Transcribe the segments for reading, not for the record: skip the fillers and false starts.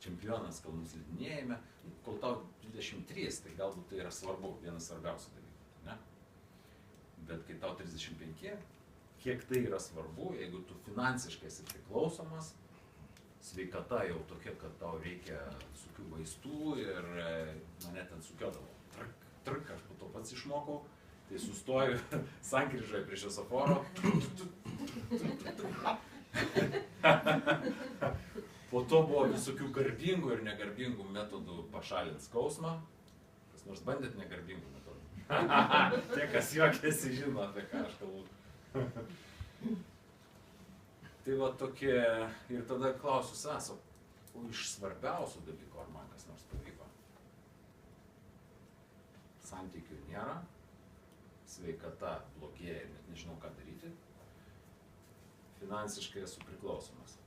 čempionas kalnų slidinėjime, kol tau 23, tai galbūt tai yra svarbu, vienas svarbiausių dalykų, ne? Bet kai tau 35, kiek tai yra svarbu, jeigu tu finansiškai esi priklausomas, sveikata jau tokia, kad tau reikia visokių vaistų ir mane ten sukiodavo. Trk, aš po to pats išmokau, tai sustoju sankryžoje prie šviesoforo. Po to buvo visokių garbingų ir negarbingų metodų pašalinti skausmą. Kas nors bandėt negarbingų metodų? Tie, kas juokėsi, žino, apie ką aš kalbu. Tai va tokie, ir tada klausiu Saso, o iš svarbiausių dalykų, ar man kas nors pavyko? Santykių nėra, sveikata blogėja ir net nežinau, ką daryti. Finansiškai esu priklausomas.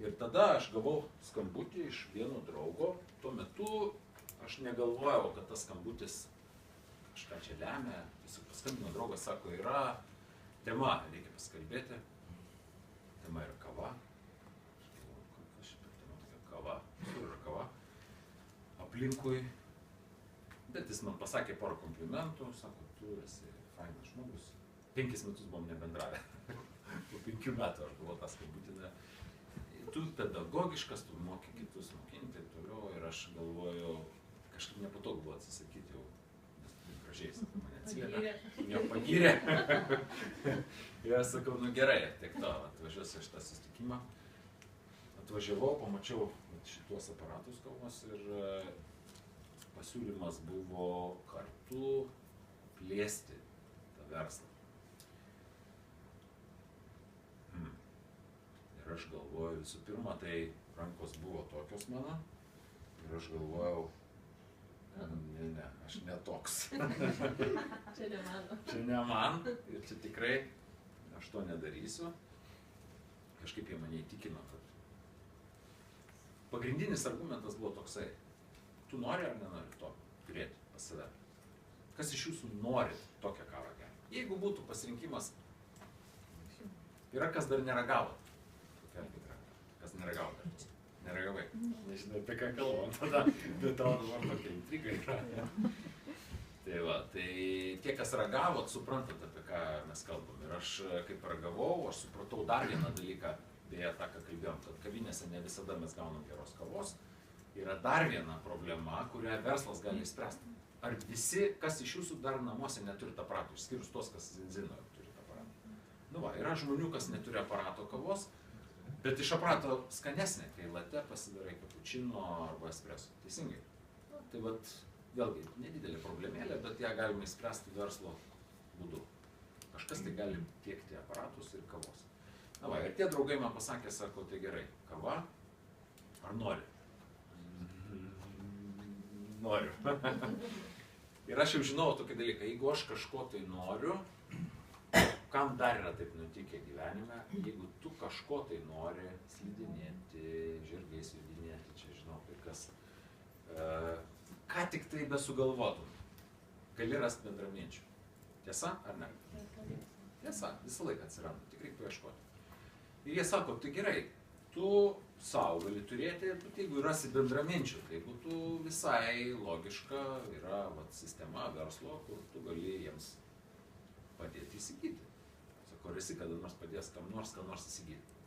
Ir tada aš gavau skambutį iš vieno draugo. Tuo metu aš negalvojau, kad tas skambutis kažką čia lemia. Tiesiog paskambino draugas, sako, yra tema, reikia pasikalbėti. Tema yra kava. Aš galvoju, kas šitą tema tokia kava? Kur yra kava? Aplinkui. Bet jis man pasakė porą komplimentų, sako, tu esi fainas žmogus. 5 metus buvom nebendravę. Po 5 metų aš gavau tą skambutį. Tu pedagogiškas, tu moki kitus mokinti ir toliau. Ir aš galvoju, kažkaip nepatogu buvo atsisakyti jau, nes tu gražiai, sako, mane atsiliepė. Nepagyrė. Ir aš sakau, nu gerai, tiek to, atvažiuosiu aš tą susitikimą. Atvažiavau, pamačiau šituos aparatus kavos ir pasiūlymas buvo kartu plėsti tą verslą. Ir aš galvoju, visų pirma, tai rankos buvo tokios mano. Ir aš galvojau, ne, aš ne toks. Čia ne mano. Čia ne man ir čia tikrai aš to nedarysiu. Kažkaip jie mane įtikino, kad pagrindinis argumentas buvo toksai. Tu nori ar nenori to turėti pas save? Kas iš jūsų nori tokią kavą gerti? Jeigu būtų pasirinkimas, yra kas dar neragavo. Kas neragavo dar? Neragavai? Nežinau, apie ką kalbam tada, bet tavo dabar tokia intriga yra. Tai va, tai tie, kas ragavot, suprantat, apie ką mes kalbam. Ir aš, kaip ragavau, aš supratau dar vieną dalyką, beje, tą, ką kalbėjom, kad kavinėse ne visada mes gaunam geros kavos. Yra dar viena problema, kurią verslas gali išspręsti. Ar visi, kas iš jūsų dar namuose neturi aparatų, išskyrus tos, kas zino, turi aparatą? Nu va, yra žmonių, kas neturi aparato kavos, bet iš aparato skanesnė, kai latte pasidarai kapučino arba espreso. Teisingai. Tai vat, vėlgi, nedidelė problemėlė, bet ją galime išspręsti verslo būdu. Kažkas tai gali tiekti aparatus ir kavos. Na va, ir tie draugai man pasakė, sako, tai gerai, kava, ar nori? Noriu. Ir aš jau žinau tokį dalyką, jeigu aš kažko tai noriu, kam dar yra taip nutikę gyvenime, jeigu tu kažko tai nori slidinėti, žirgais slidinėti, čia žinau, tai kas, ką tik tai besugalvotum, gali rasti bendraminčių. Tiesa ar ne? Tiesa, visą laiką atsiranda, tik reikia paieškoti. Ir jie sako, tai gerai, tu savo gali turėti, bet jeigu rasi bendraminčių, tai būtų visai logiška, yra sistema verslo, kur tu gali jiems padėti įsigyti. Sako, ar esi kada nors padės kam nors įsigyti.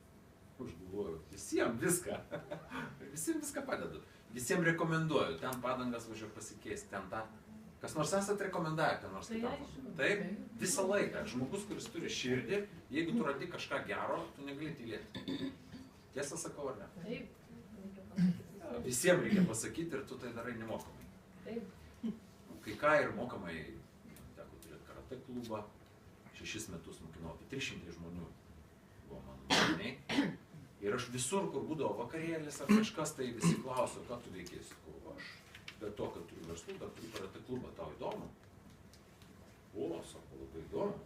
Aš galvoju, visiems viską. Visiems viską padedu. Visiems rekomenduoju, ten padangas važiuoju pasikeisti, ten tą. Kas nors esat rekomendavę, ką nors kitam. Taip, visą laiką. Žmogus, kuris turi širdį, jeigu tu randi kažką gero, tu negali tylėti. Tiesą sakau, ar ne? Taip. Visiems reikia pasakyti ir tu tai darai nemokamai. Taip. Kai ką ir mokamai, teko turėti karate klubą, 6 metus mokinau, apie 300 žmonių buvo mano mokiniai. Ir aš visur, kur būdavo vakarėlis ar kažkas, tai visi klauso, ką tu veikėsi. Aš be to, kad turiu verslų, bet turiu karate klubą, tau įdomu? O, sako, labai įdomu.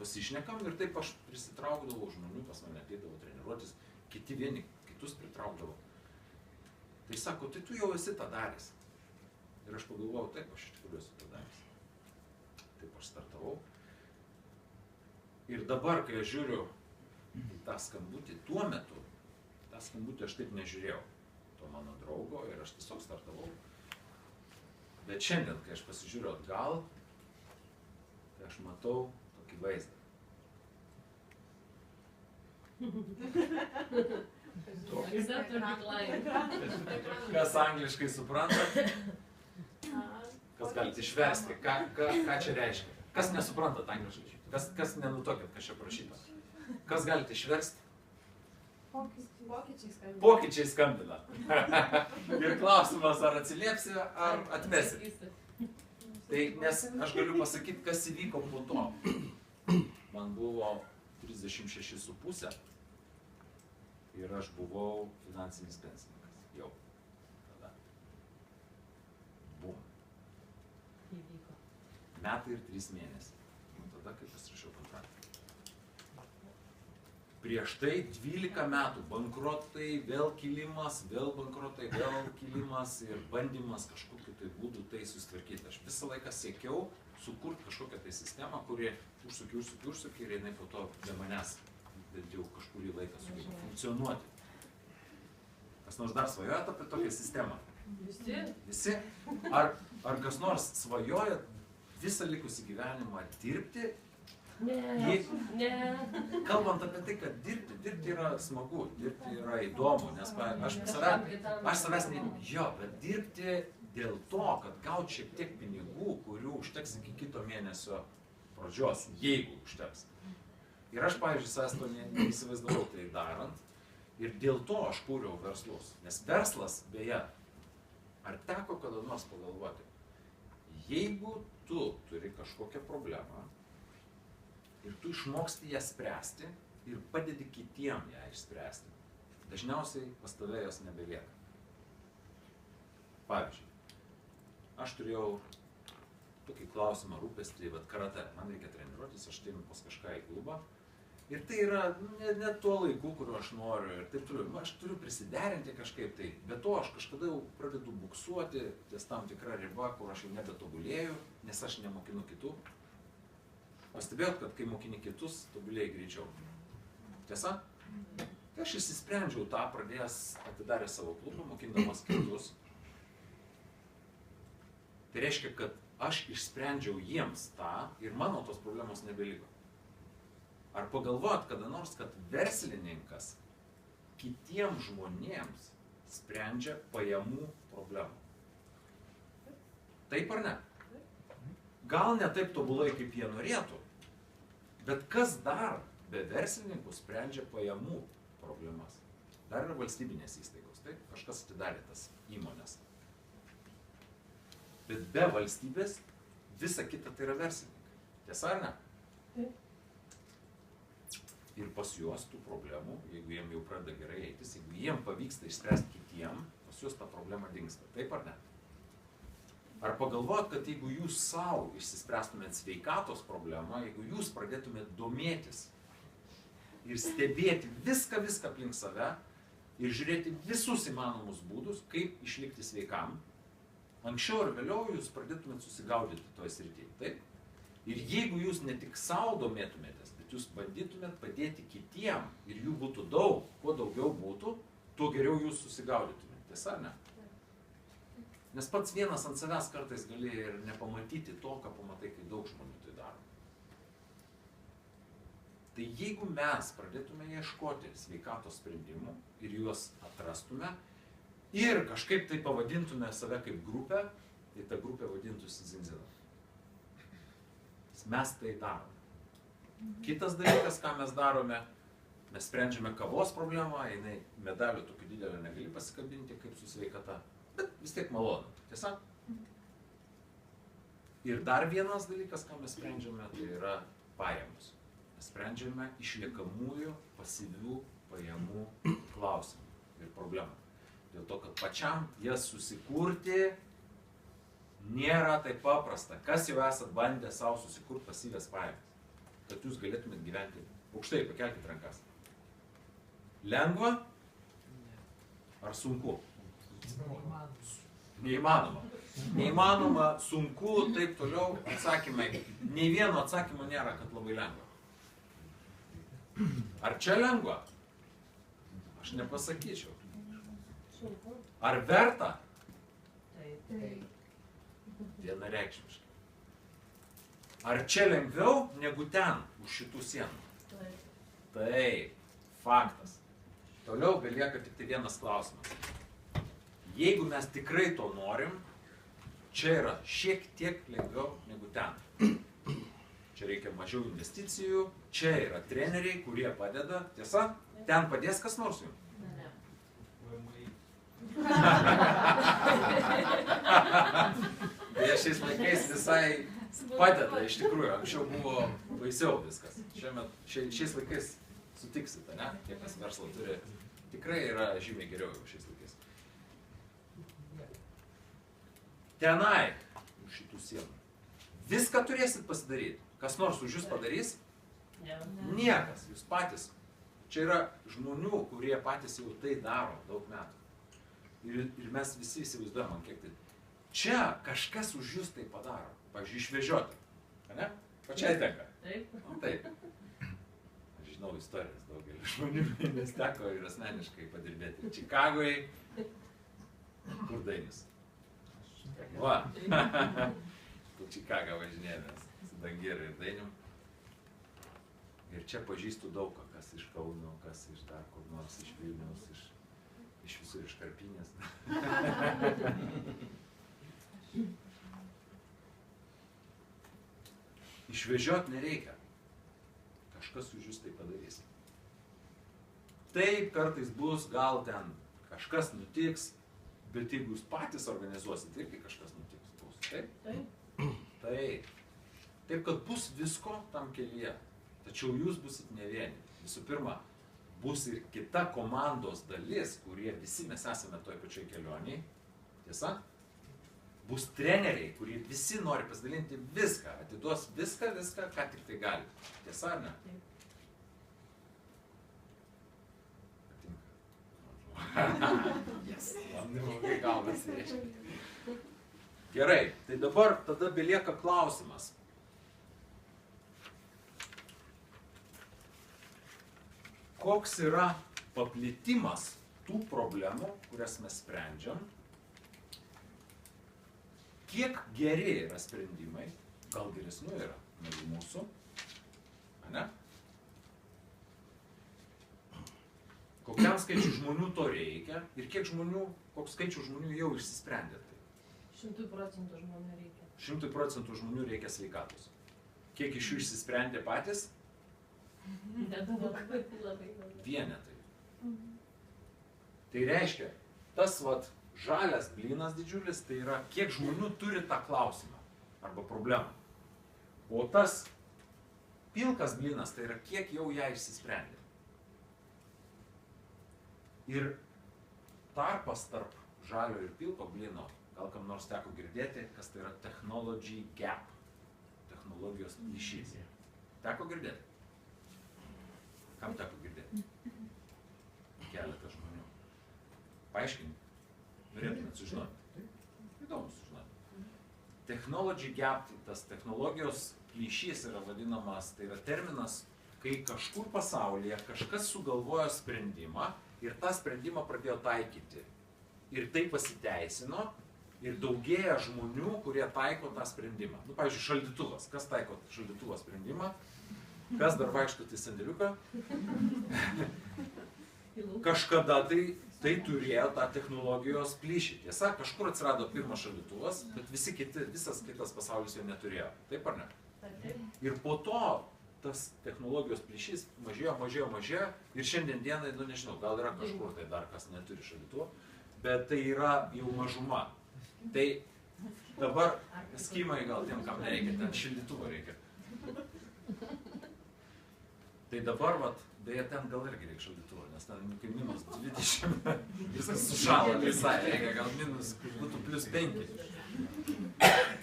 Pasišnekam ir taip aš prisitraukdavau žmonių, pas mane ateidavo treniruotis, kiti vieni kitus pritraukdavo. Tai sako, tai tu jau esi tą daręs. Ir aš pagalvojau, taip, aš iš tikrųjų esu tą daręs. Taip aš startavau. Ir dabar, kai aš žiūriu į tą skambutį, tuo metu, tą skambutį aš taip nežiūrėjau, to mano draugo, ir aš tiesiog startavau. Bet šiandien, kai aš pasižiūriu atgal, tai aš matau tokį vaizdą. Accept or decline. Kas angliškai suprantat? Kas galite išversti? Ką čia reiškia? Kas nesuprantat angliškai? Kas nenutokit, kas čia prašyta? Kas galite išversti? Pokyčiai skambina. Ir klausimas, ar atsiliepsi, ar atmesi. Tai nes aš galiu pasakyti, kas įvyko po to. Man buvo 36,5 ir aš buvau finansinis pensininkas. Jau. Tada. Bum. Metai ir 3 mėnesiai. Tada, kai pasirašiau kontraktą. Prieš tai 12 metų bankrotai, vėl kilimas, vėl bankrotai, vėl kilimas ir bandymas kažkokiu tai būdu tai susitvarkyti. Aš visą laiką siekiau sukurti kažkokią tai sistemą, kuri užsuki ir jinai po to be manęs bent jau kažkurį laiką sugeba funkcionuoti. Kas nors dar svajojat apie tokią sistemą? Visi? Ar kas nors svajoja visą likusį gyvenimą dirbti? Ne. Kalbant apie tai, kad dirbti yra smagu, dirbti yra įdomu, nes aš savęs bet dirbti dėl to, kad gauti šiek tiek pinigų, kurių užteks iki kito mėnesio pradžios, jeigu užteks. Ir aš, pavyzdžiui, savęs to neįsivaizdavau tai darant, ir dėl to aš kūriau verslus. Nes verslas, beje, ar teko kada nors pagalvoti, jeigu tu turi kažkokią problemą, ir tu išmoksti ją spręsti ir padedi kitiem ją išspręsti, dažniausiai pas tave jos nebelieka. Pavyzdžiui, aš turėjau tokį klausimą, rūpestį, karate, man reikia treniruotis, aš ateinu pas kažką į klubą ir tai yra ne tuo laiku, kuriuo aš noriu ir taip toliau. Aš turiu prisiderinti kažkaip tai, bet to aš kažkada jau pradedu buksuoti ties tam tikrą ribą, kur aš jau nebetobulėju, nes aš nemokinu kitų. Pastebėjot, kad kai mokini kitus, tobulėjai greičiau. Tiesa? Tai aš įsisprendžiau tą, pradėjęs atidarę savo klubą, mokindamas kitus. Tai reiškia, kad aš išsprendžiau jiems tą ir mano tos problemos nebeliko. Ar pagalvojot kada nors, kad verslininkas kitiems žmonėms sprendžia pajamų problemą? Taip ar ne? Gal ne taip tobulai, kaip jie norėtų, bet kas dar be verslininkų sprendžia pajamų problemas? Dar yra valstybinės įstaigos, taip? Kažkas atidarė tas įmonės. Bet be valstybės visa kita tai yra verslininkai. Tiesa ar ne? Taip. Ir pas juos tų problemų, jeigu jiem jau pradeda gerai eitis, jeigu jiem pavyksta išspręsti kitiem, pas juos ta problema dingsta. Taip ar ne? Ar pagalvojot, kad jeigu jūs savo išsispręstumėt sveikatos problemą, jeigu jūs pradėtumėt domėtis ir stebėti viską aplink save ir žiūrėti visus įmanomus būdus, kaip išlikti sveikam, anksčiau ar vėliau jūs pradėtumėt susigaudyti toje srityje, taip? Ir jeigu jūs ne tik savo domėtumėtės, bet jūs bandytumėt padėti kitiem ir jų būtų daug, kuo daugiau būtų, tuo geriau jūs susigaudytumėt, tiesa ar ne? Nes pats vienas ant savęs kartais gali ir nepamatyti to, ką pamatai, kai daug žmonių tai daro. Tai jeigu mes pradėtume ieškoti sveikatos sprendimų ir juos atrastume ir kažkaip tai pavadintume save kaip grupę, tai ta grupė vadintųsi Zinzina. Mes tai darome. Kitas dalykas, ką mes darome, mes sprendžiame kavos problemą, jinai medalių tokių didelio negali pasikabinti kaip su sveikata. Bet vis tiek malonu, tiesa? Ir dar vienas dalykas, ką mes sprendžiame, tai yra pajamos. Mes sprendžiame išliekamųjų pasyvių pajamų klausimą ir problemą. Dėl to, kad pačiam jas susikurti nėra taip paprasta. Kas jau esat bandę savo susikurti pasyvės pajamas, kad jūs galėtumėt gyventi aukštai, pakelkit rankas. Lengva ar sunku? Neįmanoma. Neįmanoma, sunku, taip toliau, atsakymai. Nei vieno atsakymo nėra, kad labai lengva. Ar čia lengva? Aš nepasakyčiau. Sunku. Ar verta? Taip. Vienareikšmiškai. Ar čia lengviau negu ten, už šitų sienų? Taip. Taip, faktas. Toliau belieka tik tai vienas klausimas. Jeigu mes tikrai to norim, čia yra šiek tiek lengviau negu ten. Čia reikia mažiau investicijų, čia yra treneriai, kurie padeda. Tiesa? Ten padės kas nors jums? Ne. Beje, šiais laikais visai padeda, iš tikrųjų. Anksčiau buvo baisiau viskas. Šiais laikais sutiksite, ne? Tie, kas verslą turi, tikrai yra žymiai geriau jau šiais laikais. Tenai, už šitų sienų. Viską turėsit pasidaryti. Kas nors už jūs padarys? Ne. Niekas, jūs patys. Čia yra žmonių, kurie patys jau tai daro daug metų. Ir mes visi įsivaizduojam, man kiek tai. Čia kažkas už jūs tai padaro. Pavyzdžiui, išvežioti. Ne? Pačiai tenka. Taip. Taip. Aš žinau istorijas daugelį žmonių, nes teko ir asmeniškai padirbėti. Čikagoje. Kur Dainis? Va. Po Čikagą važinėjomės su Dangiru ir Dainium. Ir čia pažįstu daug, kas iš Kauno, kas iš dar kur nors, iš Vilniaus, iš visur iš Karpinės. Išvežiot nereikia. Kažkas už jūs tai padarys. Taip, kartais bus, gal ten kažkas nutiks, bet jeigu jūs patys organizuosit, irgi kažkas nutiks. Bus. Taip? Taip. Taip. Taip, kad bus visko tam kelyje. Tačiau jūs busit ne vieni. Visų pirma, bus ir kita komandos dalis, kurie visi mes esame toj pačioj kelioniai. Tiesa? Bus treneriai, kurie visi nori pasidalinti viską, atiduos viską, ką tik tai gali. Tiesa ar ne? Taip. Patinka. Yes. Man neblogai gaunasi, reiškia. Gerai, tai dabar tada belieka klausimas. Koks yra paplitimas tų problemų, kurias mes sprendžiam, kiek geri yra sprendimai, gal geresnių yra negu mūsų, ane? Kokiam skaičiu žmonių to reikia ir koks skaičių žmonių jau išsisprendė tai? 100% žmonių reikia. 100% žmonių reikia sveikatos. Kiek iš jų išsisprendė patys? Nedaug. Vienetai. Tai reiškia, tas žalias blynas didžiulis, tai yra kiek žmonių turi tą klausimą arba problemą. O tas pilkas blynas, tai yra kiek jau ją išsisprendė. Ir tarpas tarp žalio ir pilko blyno, gal kam nors teko girdėti, kas tai yra technology gap, technologijos plyšys. Teko girdėti? Kam teko girdėti? Keletą žmonių. Paaiškink. Norėtumėt sužinoti. Įdomu sužinoti. Technology gap, tas technologijos plyšys yra vadinamas, tai yra terminas, kai kažkur pasaulyje kažkas sugalvojo sprendimą ir tą sprendimą pradėjo taikyti. Ir tai pasiteisino ir daugėja žmonių, kurie taiko tą sprendimą. Nu, pavyzdžiui, šaldytuvas. Kas taiko šaldytuvo sprendimą? Kas dar vaikštot į sandėliuką? Kažkada tai turėjo tą technologijos plyšį. Tiesa, kažkur atsirado pirmas šaldytuvas, bet visas kitas pasaulis jo neturėjo. Taip ar ne? Taip. Ir po to tas technologijos plyšys mažėjo ir šiandien dienai, nu nežinau, gal yra kažkur tai dar kas neturi šaldytuvo, bet tai yra jau mažuma. Tai dabar skimai gal tiem, kam nereikia, ten šildytuvo reikia. Tai dabar, beje, ten gal irgi reikia šaldytuvo, nes ten kai minus 20, viskas sušala visai, reikia gal būtų plus 5.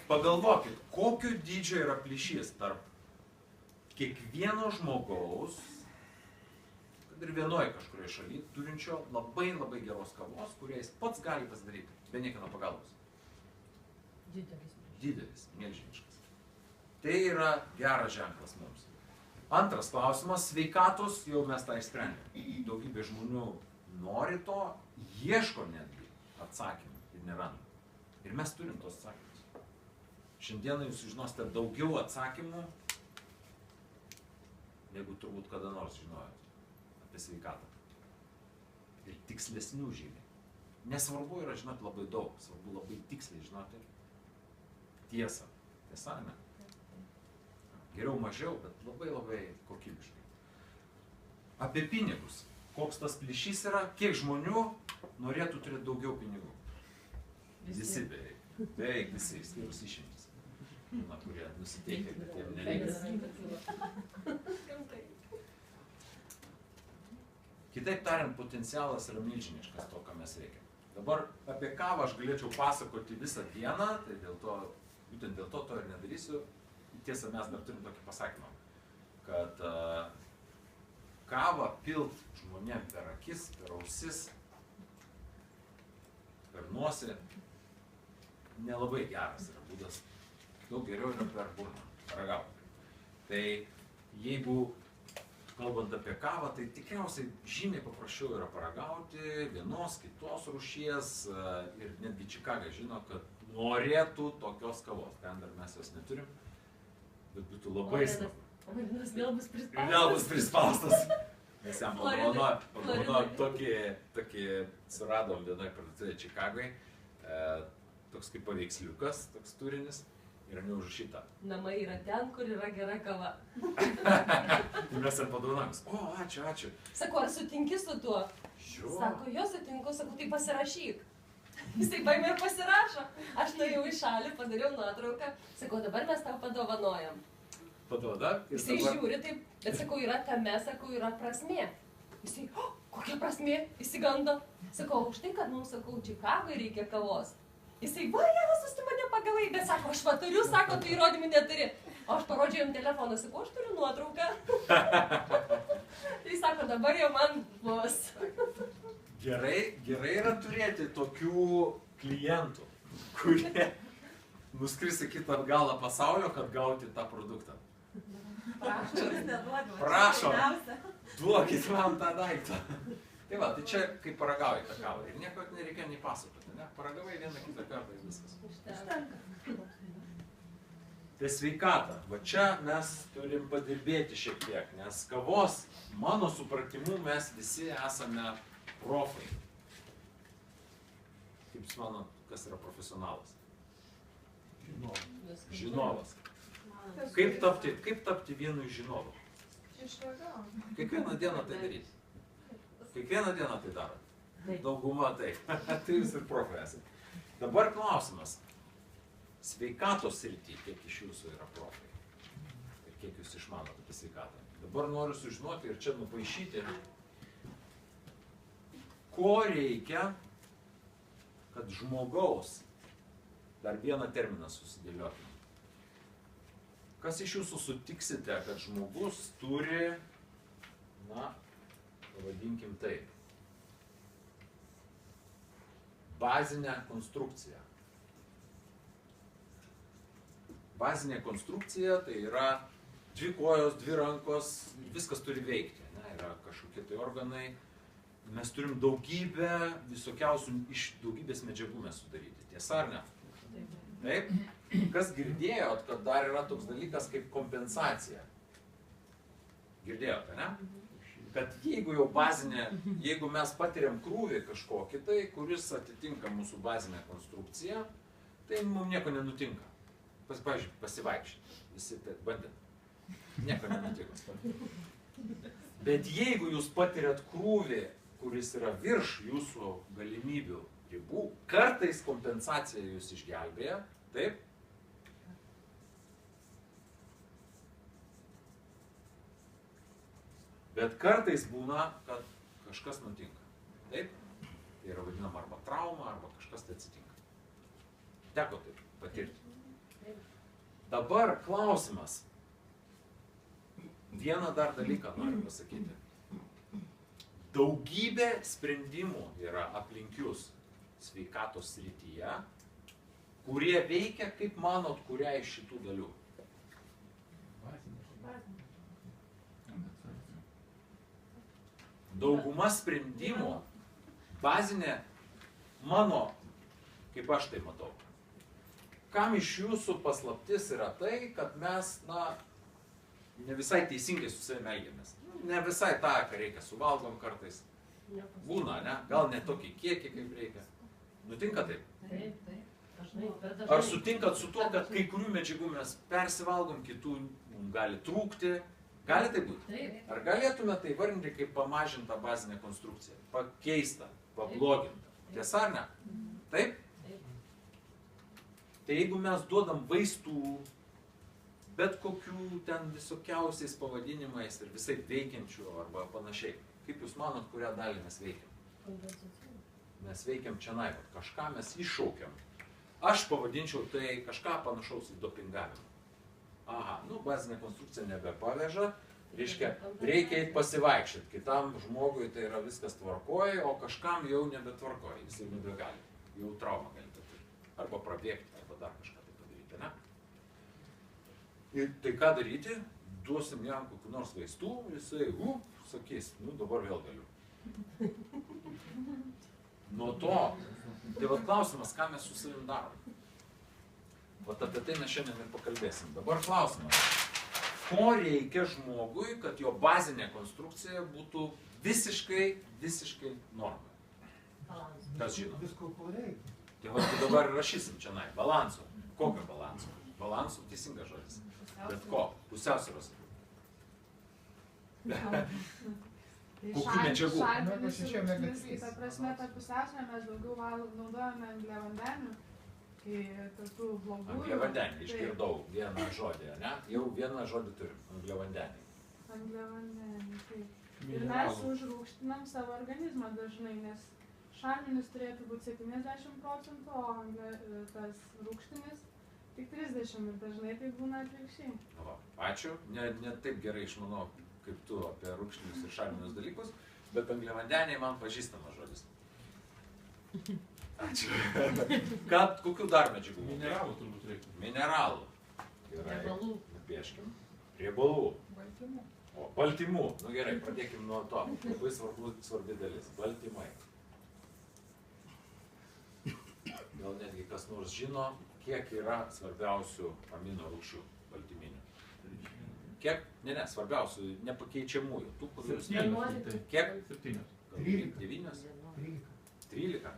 Pagalvokit, kokio dydžio yra plyšys tarp kiekvieno žmogaus, kad ir vienoje kažkurioje šalyje, turinčio labai geros kavos, kurią jis pats gali pasidaryti, be niekieno pagalbos. Didelis, milžiniškas. Tai yra geras ženklas mums. Antras klausimas, sveikatos, jau mes tą išsprendėme. Daugybė žmonių nori to, ieško netgi atsakymų ir neranda. Ir mes turim tos atsakymus. Šiandieną jūs sužinosite daugiau atsakymų, negu turbūt kada nors žinojot apie sveikatą. Ir tikslesnių žymiai. Nesvarbu yra žinoti labai daug, svarbu labai tiksliai žinoti tiesą. Tiesa, ne? Geriau mažiau, bet labai labai kokybiškai. Apie pinigus. Koks tas plyšys yra, kiek žmonių norėtų turėti daugiau pinigų. Visi beveik. Beveik visi, išskyrus išimtis. Na, kurie nusiteikia, kad jiem nereikia. Kitaip tariant, potencialas yra milžiniškas to, ką mes reikia. Dabar apie kavą aš galėčiau pasakoti visą dieną, tai būtent dėl to ir nedarysiu. Tiesa, mes dar turim tokį pasakymą, kad kavą pilt žmonėm per akis, per ausis, per nosį nelabai geras yra būdas. Daug geriau yra per burną, paragauti. Tai jeigu kalbant apie kavą, tai tikriausiai žymiai paprasčiau yra paragauti vienos, kitos rūšies ir netgi Čikaga žino, kad norėtų tokios kavos. Ten dar mes jos neturim, bet būtų labai smagu. Vadinasi, vėl bus prispaustas. Ir vėl bus prispaustas. Mes jam padovanojom tokį suradom vienoj parduotuvėje Čikagai, toks kaip paveiksliukas, toks turinis. Yra neužrašyta. Namai yra ten, kur yra gera kava. Tai mes jam padovanojom. O, ačiū. Sako, ar sutinki su tuo? Jo. Sako, jo sutinku, sako, tai pasirašyk. Jisai paėmė ir pasirašo. Aš nuėjau į šalį, padariau nuotrauką. Sakau, dabar mes tau padovanojam. Paduoda? Jisai žiūri taip, bet sakau, yra tame, sakau, yra prasmė. Jisai, kokia prasmė? Įsigando. Sakau, už tai, kad mums, sakau, Čikagai reikia kavos. Jisai, Jėzus, tu mane pagavai, bet sako, aš va turiu, sako, tu įrodymų neturi. O aš parodžiau jam telefoną, sakau, aš turiu nuotrauką. Jis sako, dabar jau man bus. Gerai yra turėti tokių klientų, kurie nuskris į kitą galą pasaulio, kad gauti tą produktą. Prašom, duokit man tą daiktą. Tai va, tai čia kaip paragauji tą kavą ir nieko nereikia nei pasakoti, ne? Paragavai vieną kitą kartą ir viskas. Tai sveikata, va čia mes turim padirbėti šiek tiek, nes kavos, mano supratimu, mes visi esame profai. Kaip jūs manot, kas yra profesionalas? Žinovas. Kaip tapti vienu iš žinovų? Kiekvieną dieną tai daryti. Kiekvieną dieną tai daro. Dauguma taip. Tai jūs ir profai esate. Dabar klausimas. Sveikatos srity, kiek iš jūsų yra profai? Ir kiek jūs išmanote apie sveikatą? Dabar noriu sužinoti ir čia nupaišyti, ko reikia, kad žmogaus, dar vieną terminą susidėliokime. Kas iš jūsų sutiksite, kad žmogus turi, pavadinkim taip, bazinę konstrukciją. Bazinė konstrukcija tai yra dvi kojos, dvi rankos, viskas turi veikti. Yra kažkokie tai organai. Mes turim daugybę visokiausių, iš daugybės medžiagų mes sudaryti. Tiesa ar ne? Taip? Kas girdėjot, kad dar yra toks dalykas kaip kompensacija? Girdėjot, ne? Kad jeigu jau bazinė, jeigu mes patiriam krūvį kažkokį tai, kuris atitinka mūsų bazinę konstrukciją, tai mums nieko nenutinka. Pavyzdžiui, pasivaikščioti. Visi tai bandėt. Nieko nenutiko. Bet jeigu jūs patiriat krūvį, kuris yra virš jūsų galimybių ribų, kartais kompensacija jūs išgelbėja, taip? Bet kartais būna, kad kažkas nutinka. Taip? Tai yra vadinama arba trauma, arba kažkas tai atsitinka. Teko taip patirti. Dabar klausimas. Vieną dar dalyką noriu pasakyti. Daugybė sprendimų yra aplink jūs sveikatos srityje, kurie veikia, kaip manot, kurią iš šitų dalių? Dauguma sprendimų bazinė mano, kaip aš tai matau. Kam iš jūsų paslaptis yra tai, kad mes, ne visai teisingai su savimi elgiamės. Ne visai tą, ką reikia, suvalgom kartais. Būna, ne? Gal ne tokį kiekį, kaip reikia. Nutinka taip? Taip. Ar sutinkat su tuo, kad kai kurių medžiagų mes persivalgom, kitų gali trūkti? Gali tai būti? Taip. Ar galėtume tai vardinti kaip pamažintą bazinę konstrukciją? Pakeistą, pablogintą. Tiesa ar ne? Taip? Tai jeigu mes duodam vaistų, bet kokių ten visokiausiais pavadinimais ir visai veikiančių arba panašiai, kaip jūs manot, kurią dalį mes veikiam? Mes veikiam čianai, kažką mes iššaukiam. Aš pavadinčiau tai kažką panašaus į dopingavimą. Aha, bazinė konstrukcija nebepaveža, reiškia, reikia eit pasivaikščioti. Kitam žmogui tai yra viskas tvarkoja, o kažkam jau nebetvarkoja, jis jau nebegali. Jau traumą gali patirti. Arba prabėgti, arba dar kažką tai padaryti, ne? Ir tai ką daryti? Duosim jam kokių nors vaistų, jisai, sakys, dabar vėl galiu. Nuo to, tai vat klausimas, ką mes su savim darom. Vat apie tai mes šiandien ir pakalbėsim. Dabar klausimas, ko reikia žmogui, kad jo bazinė konstrukcija būtų visiškai norma? Kas žino? Visko, ko reikia. Tai vat dabar rašysim čianai, balanso. Kokio balanso? Balanso teisingas žodis. Bet ko? Pusiausvyros. Kokių medžiagų? Šaltinis ir rūgštinis, tai ta prasme, ta pusiausvyrą mes daugiau naudojame angliavandenių, kai tarp blogųjų. Angliavandeniai, išgirdau vieną žodį, ne? Jau vieną žodį turim, angliavandeniai. Angliavandeniai, taip. Ir mes užrūgštinam savo organizmą dažnai, nes šarminis turėtų būti 70%, o tas rūgštinis tik 30% ir dažnai tai būna atvirkščiai. Ačiū, ne taip gerai išmanau, kaip tu apie rūgštinius ir šarminius dalykus, bet angliavandeniai man pažįstamas žodis. Ačiū. Kokių dar medžiagų? Mineralų turbūt reikia. Mineralų. Gerai. Riebalų. Nupieškim. Riebalų. Baltymų. O, baltymų. Gerai, pradėkim nuo to. Labai svarbi dalis. Baltymai. Gal netgi kas nors žino, kiek yra svarbiausių amino rūgščių baltyminių? Kiek? Ne, svarbiausių, nepakeičiamųjų. Tų, kuriuos kiek? 7. 9? 13?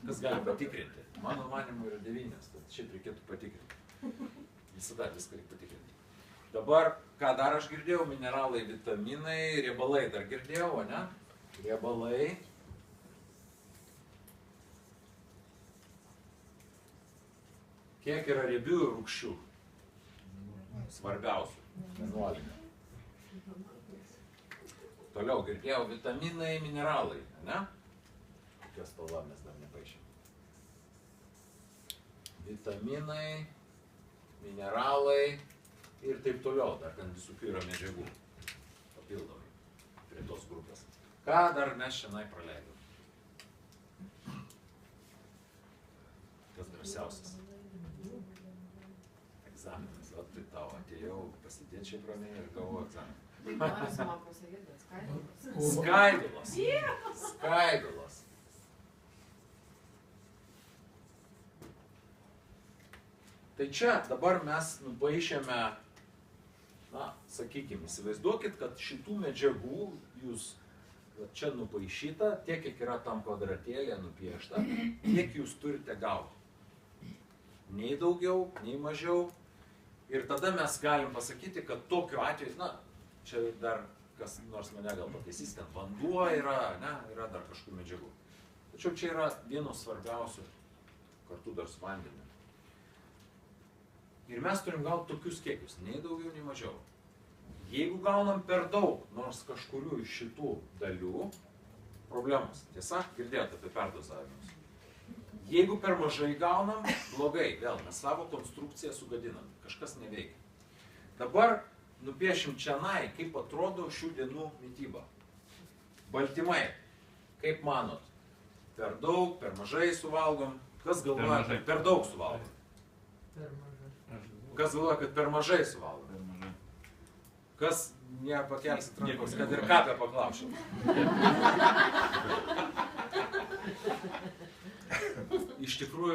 Kas gali patikrinti? Mano manimu yra 9, tad šiaip reikėtų patikrinti. Visada viską reikia patikrinti. Dabar, ką dar aš girdėjau, mineralai, vitaminai, riebalai dar girdėjau, o ne? Riebalai. Kiek yra riebiųjų rūgščių? Svarbiausių. 11. Toliau girdėjau vitaminai, mineralai, ne? Kokią spalvą mes dar nepaišėm. Vitaminai, mineralai ir taip toliau. Dar ten visokių yra medžiagų papildomai prie tos grupės. Ką dar mes šiandien praleidom? Kas drąsiausias? Egzaminas. O tai tau atėjau pasidėti šiaip ramiai ir gavau egzaminą. Skaidulos. Skaidulos. Tai čia dabar mes nupaišėme, sakykime, įsivaizduokit, kad šitų medžiagų jūs čia nupaišyta, tiek, kiek yra tam kvadratėlė nupiešta, tiek jūs turite gauti. Nei daugiau, nei mažiau. Ir tada mes galim pasakyti, kad tokiu atveju, čia dar kas nors mane gal pataisys, ten vanduo yra, yra dar kažkokių medžiagų. Tačiau čia yra vienos svarbiausių, kartu dar su vandeniu. Ir mes turim gauti tokius kiekius, nei daugiau, nei mažiau. Jeigu gaunam per daug, nors kažkurių iš šitų dalių, problemos. Tiesa, girdėjote apie perdozavimus. Jeigu per mažai gaunam, blogai, vėl mes savo konstrukciją sugadinam, kažkas neveikia. Dabar nupiešim čianai, kaip atrodo šių dienų mityba. Baltymai, kaip manot, per daug, per mažai suvalgom, kas galvoja, kad per daug suvalgom? Per mažai. Kas galvoja, kad per mažai suvalgom? Per mažai. Kas nepakelsit rankos, kad ir ką apie paklausčiau?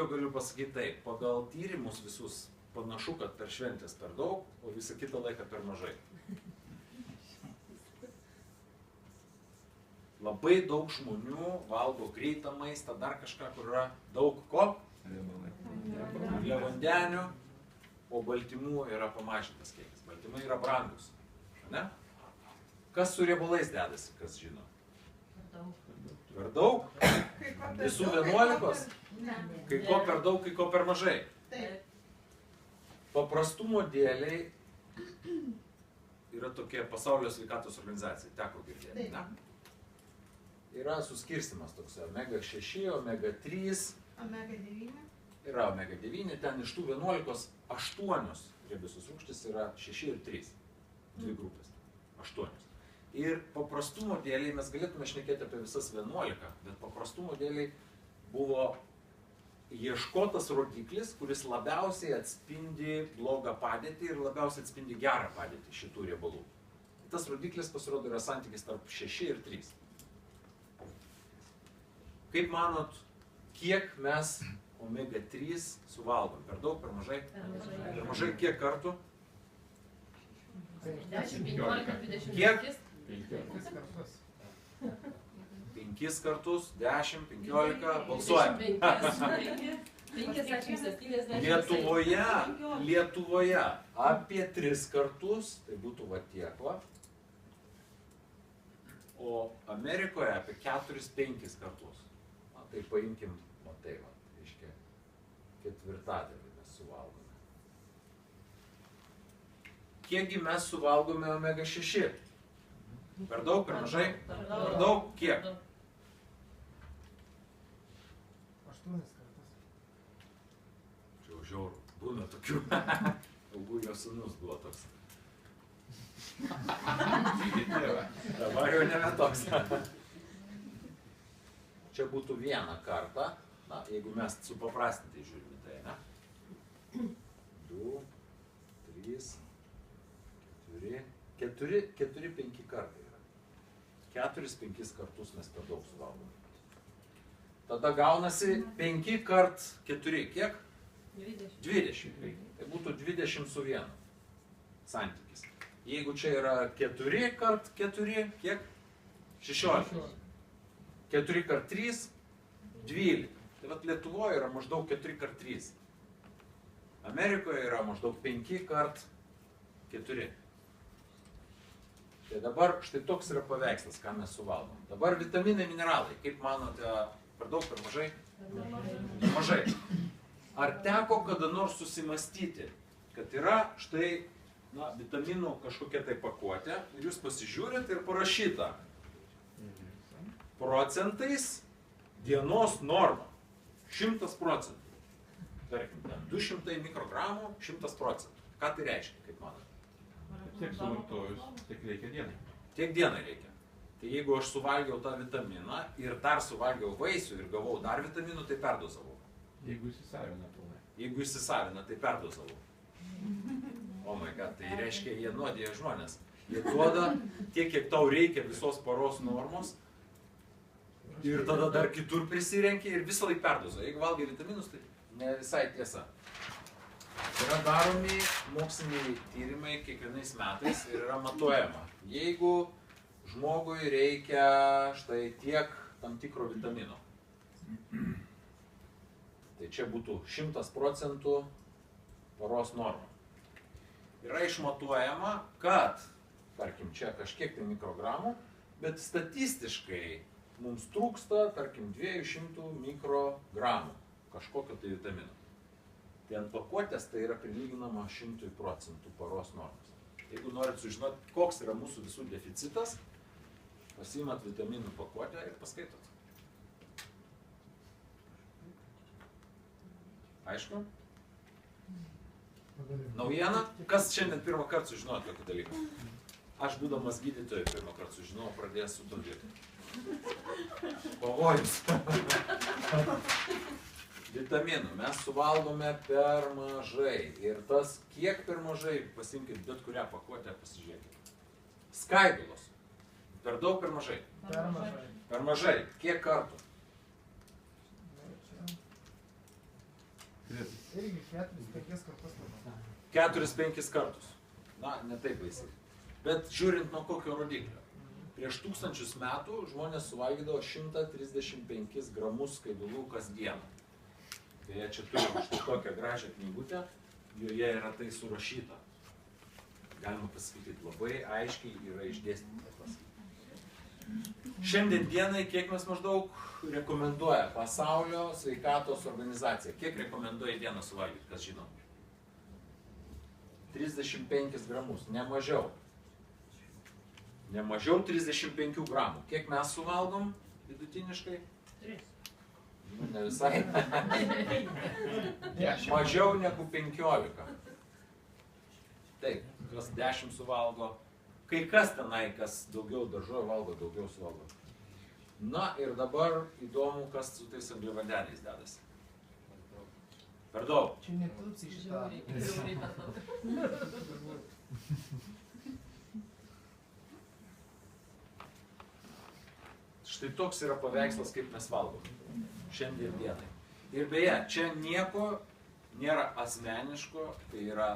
tau galiu pasakyti taip, pagal tyrimus visus panašu, kad per šventės per daug, o visą kitą laiką per mažai. Labai daug žmonių valgo greitą maistą, dar kažką, kur yra daug ko? Angliavandenių, o baltymų yra pamažintas kiekis. Baltymai yra brangus. Ne? Kas su riebalais dedasi, kas žino? Per daug? Visų 11? Kai ko per daug, kai ko per mažai. Paprastumo dėliai yra tokia Pasaulio sveikatos organizacija, teko girdėti. Ne? Yra suskirstimas toks omega 6, omega 3, Omega 9. yra omega 9, ten iš tų 11, 8 riebiosios rūgštys yra 6 ir 3, dvi grupės, 8. Ir paprastumo dėliai, mes galėtume šnekėti apie visas 11, bet paprastumo dėliai buvo ieškotas rodiklis, kuris labiausiai atspindi blogą padėtį ir labiausiai atspindi gerą padėtį šitų riebalų. Tas rodiklis pasirodo yra santykis tarp 6 ir 3. Kaip manot, kiek mes omega 3 suvalgom? Per daug, per mažai? Per mažai kiek kartų? 10, 15, 20. Kiek? 5 kartus. 5 kartus, 10, 15, balsuojam. 50, Lietuvoje apie 3 kartus, tai būtų va tiek va. O Amerikoje apie 4-5 kartus. Na, tai paimkim, matai, va, reiškia, ketvirtadalį mes suvalgome. Kiekgi mes suvalgome omega 6? Per daug, per mažai? Per daug, kiek? 8 kartus. Čia jau žiauru, būna tokių. Augų jo sūnus buvo toks. Dabar jau nebe toks. Čia būtų vieną kartą, na, jeigu mes supaprastintai žiūrime tai, ne? 2, 3, 4-5 kartai yra. 4-5 kartus mes per daug suvalgome. Tada gaunasi 5 kart 4, kiek? 20. Tai būtų 20 su 1 santykis. Jeigu čia yra 4 kart 4, kiek? 16. 4 kart 3, 12. Tai vat Lietuvoje yra maždaug 4 kart 3. Amerikoje yra maždaug 5 kart 4. Tai dabar štai toks yra paveikslas, ką mes suvalgom. Dabar vitaminai, mineralai. Kaip manote, per daug, per mažai? Mažai. Ar teko kada nors susimastyti, kad yra štai vitaminų kažkokia tai pakuotė ir jūs pasižiūrit ir parašyta procentais dienos norma. 100%. Tarkim, 200 mikrogramų, 100%. Ką tai reiškia, kaip manote? Tiek suvartojus, tiek reikia dienai. Tiek dienai reikia. Tai jeigu aš suvalgiau tą vitaminą ir dar suvalgiau vaisių ir gavau dar vitaminų, tai perdozavau. Jeigu įsisavina pilnai. Jeigu įsisavina, tai perdozavau. Oh my god, tai reiškia, jie nuodija žmonės. Jie duoda tiek, kiek tau reikia visos paros normos ir tada dar kitur prisirenki ir visą laiką perdozuoja. Jeigu valgai vitaminus, tai ne visai tiesa. Yra daromi moksliniai tyrimai kiekvienais metais ir yra matuojama. Jeigu žmogui reikia štai tiek tam tikro vitamino, tai čia būtų 100% paros norma. Yra išmatuojama, kad, tarkim, čia kažkiek tai mikrogramų, bet statistiškai mums trūksta, tarkim, 200 mikrogramų kažkokio tai vitamino. Tai ant pakuotės tai yra prilyginama 100% paros normos. Jeigu norit sužinoti, koks yra mūsų visų deficitas, pasiimat vitaminų pakuotę ir paskaitot. Aišku? Naujiena? Kas šiandien pirmą kartą sužinojo tokį dalyką? Aš būdamas gydytoju pirmą kartą sužinojau, pradėjęs su to dirbti. Pavojus. Vitaminų mes suvalgome per mažai. Ir tas kiek per mažai, pasimkit bet kurią pakuotę, pasižiūrėkit. Skaidulos. Per daug, per mažai? Per mažai. Per mažai. Kiek kartų? Irgi 4-5 kartus labiau. 4-5 kartus. Na, ne taip baisiai. Bet žiūrint nuo kokio rodiklio. Prieš 1000 metų žmonės suvalgydavo 135 gramus skaidulų kasdieną. Beje, čia turime štai tokią gražią knygutę, joje yra tai surašyta. Galima pasakyti, labai aiškiai yra išdėstyta tas. Šiandien dienai, kiek mes maždaug rekomenduoja Pasaulio sveikatos organizacija? Kiek rekomenduoja dieną suvalgyti, kas žino? 35 gramus, ne mažiau. Ne mažiau 35 gramų. Kiek mes suvalgom vidutiniškai? 3. Nu, ne visai. Mažiau negu 15. Taip, kas 10 suvalgo. Kai kas tenai, kas daugiau daržovių valgo, daugiau suvalgo. Na ir dabar įdomu, kas su tais angliavandeniais dedasi. Per daug. Čia netilps į šitą. Žiauriai per daug. Štai toks yra paveikslas, kaip mes valgome šiandien dienai. Ir beje, čia nieko nėra asmeniško, tai yra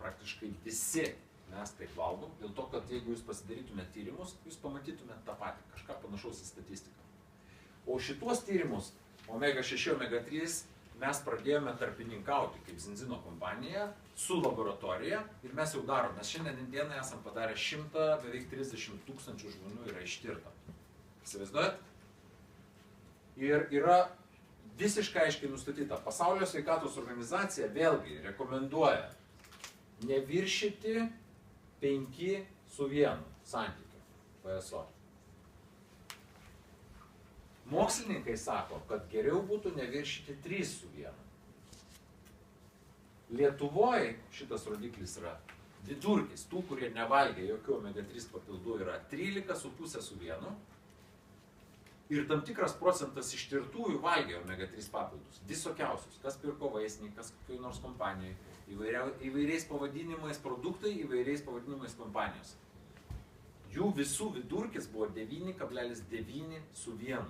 praktiškai visi mes taip valgom, dėl to, kad jeigu jūs pasidarytumėte tyrimus, jūs pamatytumėte tą patį, kažką panašaus į statistiką. O šituos tyrimus, omega 6, omega 3, mes pradėjome tarpininkauti kaip Zinzino kompanija su laboratorija ir mes jau darom, mes šiandien dieną esam padarę 100, beveik 30 tūkstančių žmonių yra ištirta. Įsivaizduojat? Ir yra visiškai aiškiai nustatyta. Pasaulio sveikatos organizacija vėlgi rekomenduoja neviršyti 5:1 santykio PSO. Mokslininkai sako, kad geriau būtų neviršyti 3:1. Lietuvoje šitas rodiklis yra vidurkis. Tų, kurie nevalgė jokių omega 3 papildų, yra 13,5:1. Ir tam tikras procentas ištirtųjų valgė omega 3 papildus. Visokiausius. Kas pirko vaistinį, kas kokioj nors kompanijai. Įvairiais pavadinimais produktai, įvairiais pavadinimais kompanijos. Jų visų vidurkis buvo 9,9:1.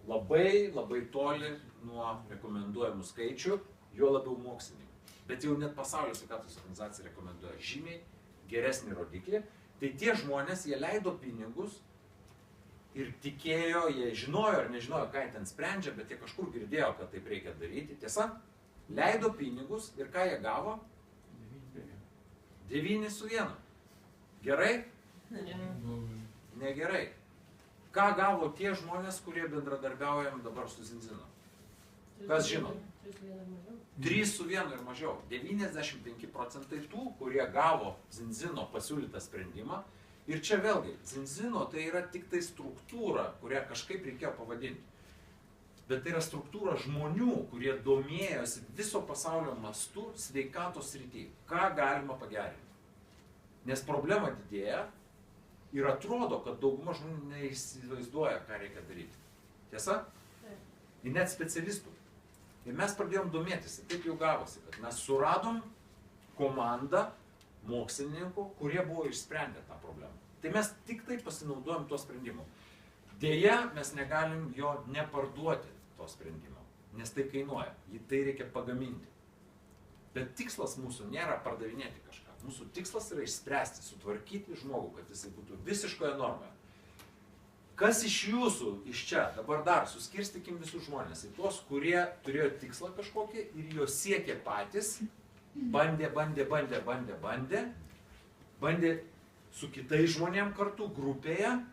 Labai, labai toli nuo rekomenduojamų skaičių, juo labiau mokslininkų. Bet jau net Pasaulio sveikatos organizacija rekomenduoja žymiai geresnį rodiklį. Tai tie žmonės, jie leido pinigus ir tikėjo, jie žinojo ar nežinojo, ką jie ten sprendžia, bet jie kažkur girdėjo, kad taip reikia daryti. Tiesa? Leido pinigus ir ką jie gavo? 9:1. Gerai? Negerai. Ką gavo tie žmonės, kurie bendradarbiaujam dabar su Zinzino? Kas žino? 3:1 ir mažiau. 95 procentai tų, kurie gavo Zinzino pasiūlytą sprendimą. Ir čia vėlgi, Zinzino tai yra tik tai struktūra, kurią kažkaip reikėjo pavadinti. Bet tai yra struktūra žmonių, kurie domėjosi viso pasaulio mastu sveikatos srityje. Ką galima pagerinti? Nes problema didėja ir atrodo, kad dauguma žmonių neįsivaizduoja, ką reikia daryti. Tiesa? Ir net specialistų. Ir mes pradėjom domėtis. Ir taip jau gavosi, kad mes suradom komandą mokslininkų, kurie buvo išsprendę tą problemą. Tai mes tik tai pasinaudojom tuo sprendimu. Deja, mes negalim jo neparduoti to sprendimo, nes tai kainuoja, jį tai reikia pagaminti. Bet tikslas mūsų nėra pardavinėti kažką. Mūsų tikslas yra išspręsti, sutvarkyti žmogų, kad jisai būtų visiškoje normoje. Kas iš jūsų, iš čia, dabar dar suskirstykim visus žmonės į tuos, kurie turėjo tikslą kažkokį ir jo siekė patys, bandė su kitais žmonėm kartu, grupėje.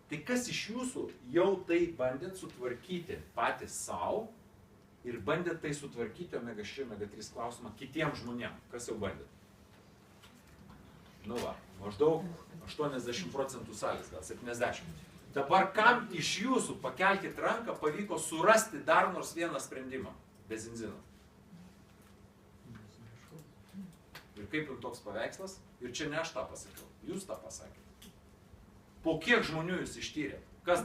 Tai kas iš jūsų jau tai bandėt sutvarkyti patys savo ir bandėt tai sutvarkyti omega 6, omega 3 klausimą kitiem žmonėm? Kas jau bandėt? Nu va, maždaug 80 procentų salės, gal 70. Dabar kam iš jūsų, pakelkit ranką, pavyko surasti dar nors vieną sprendimą be Zinzino? Ir kaip jums toks paveikslas? Ir čia ne aš tą pasakiau, jūs tą pasakėte. Po kiek žmonių jūs ištyrėt? Kas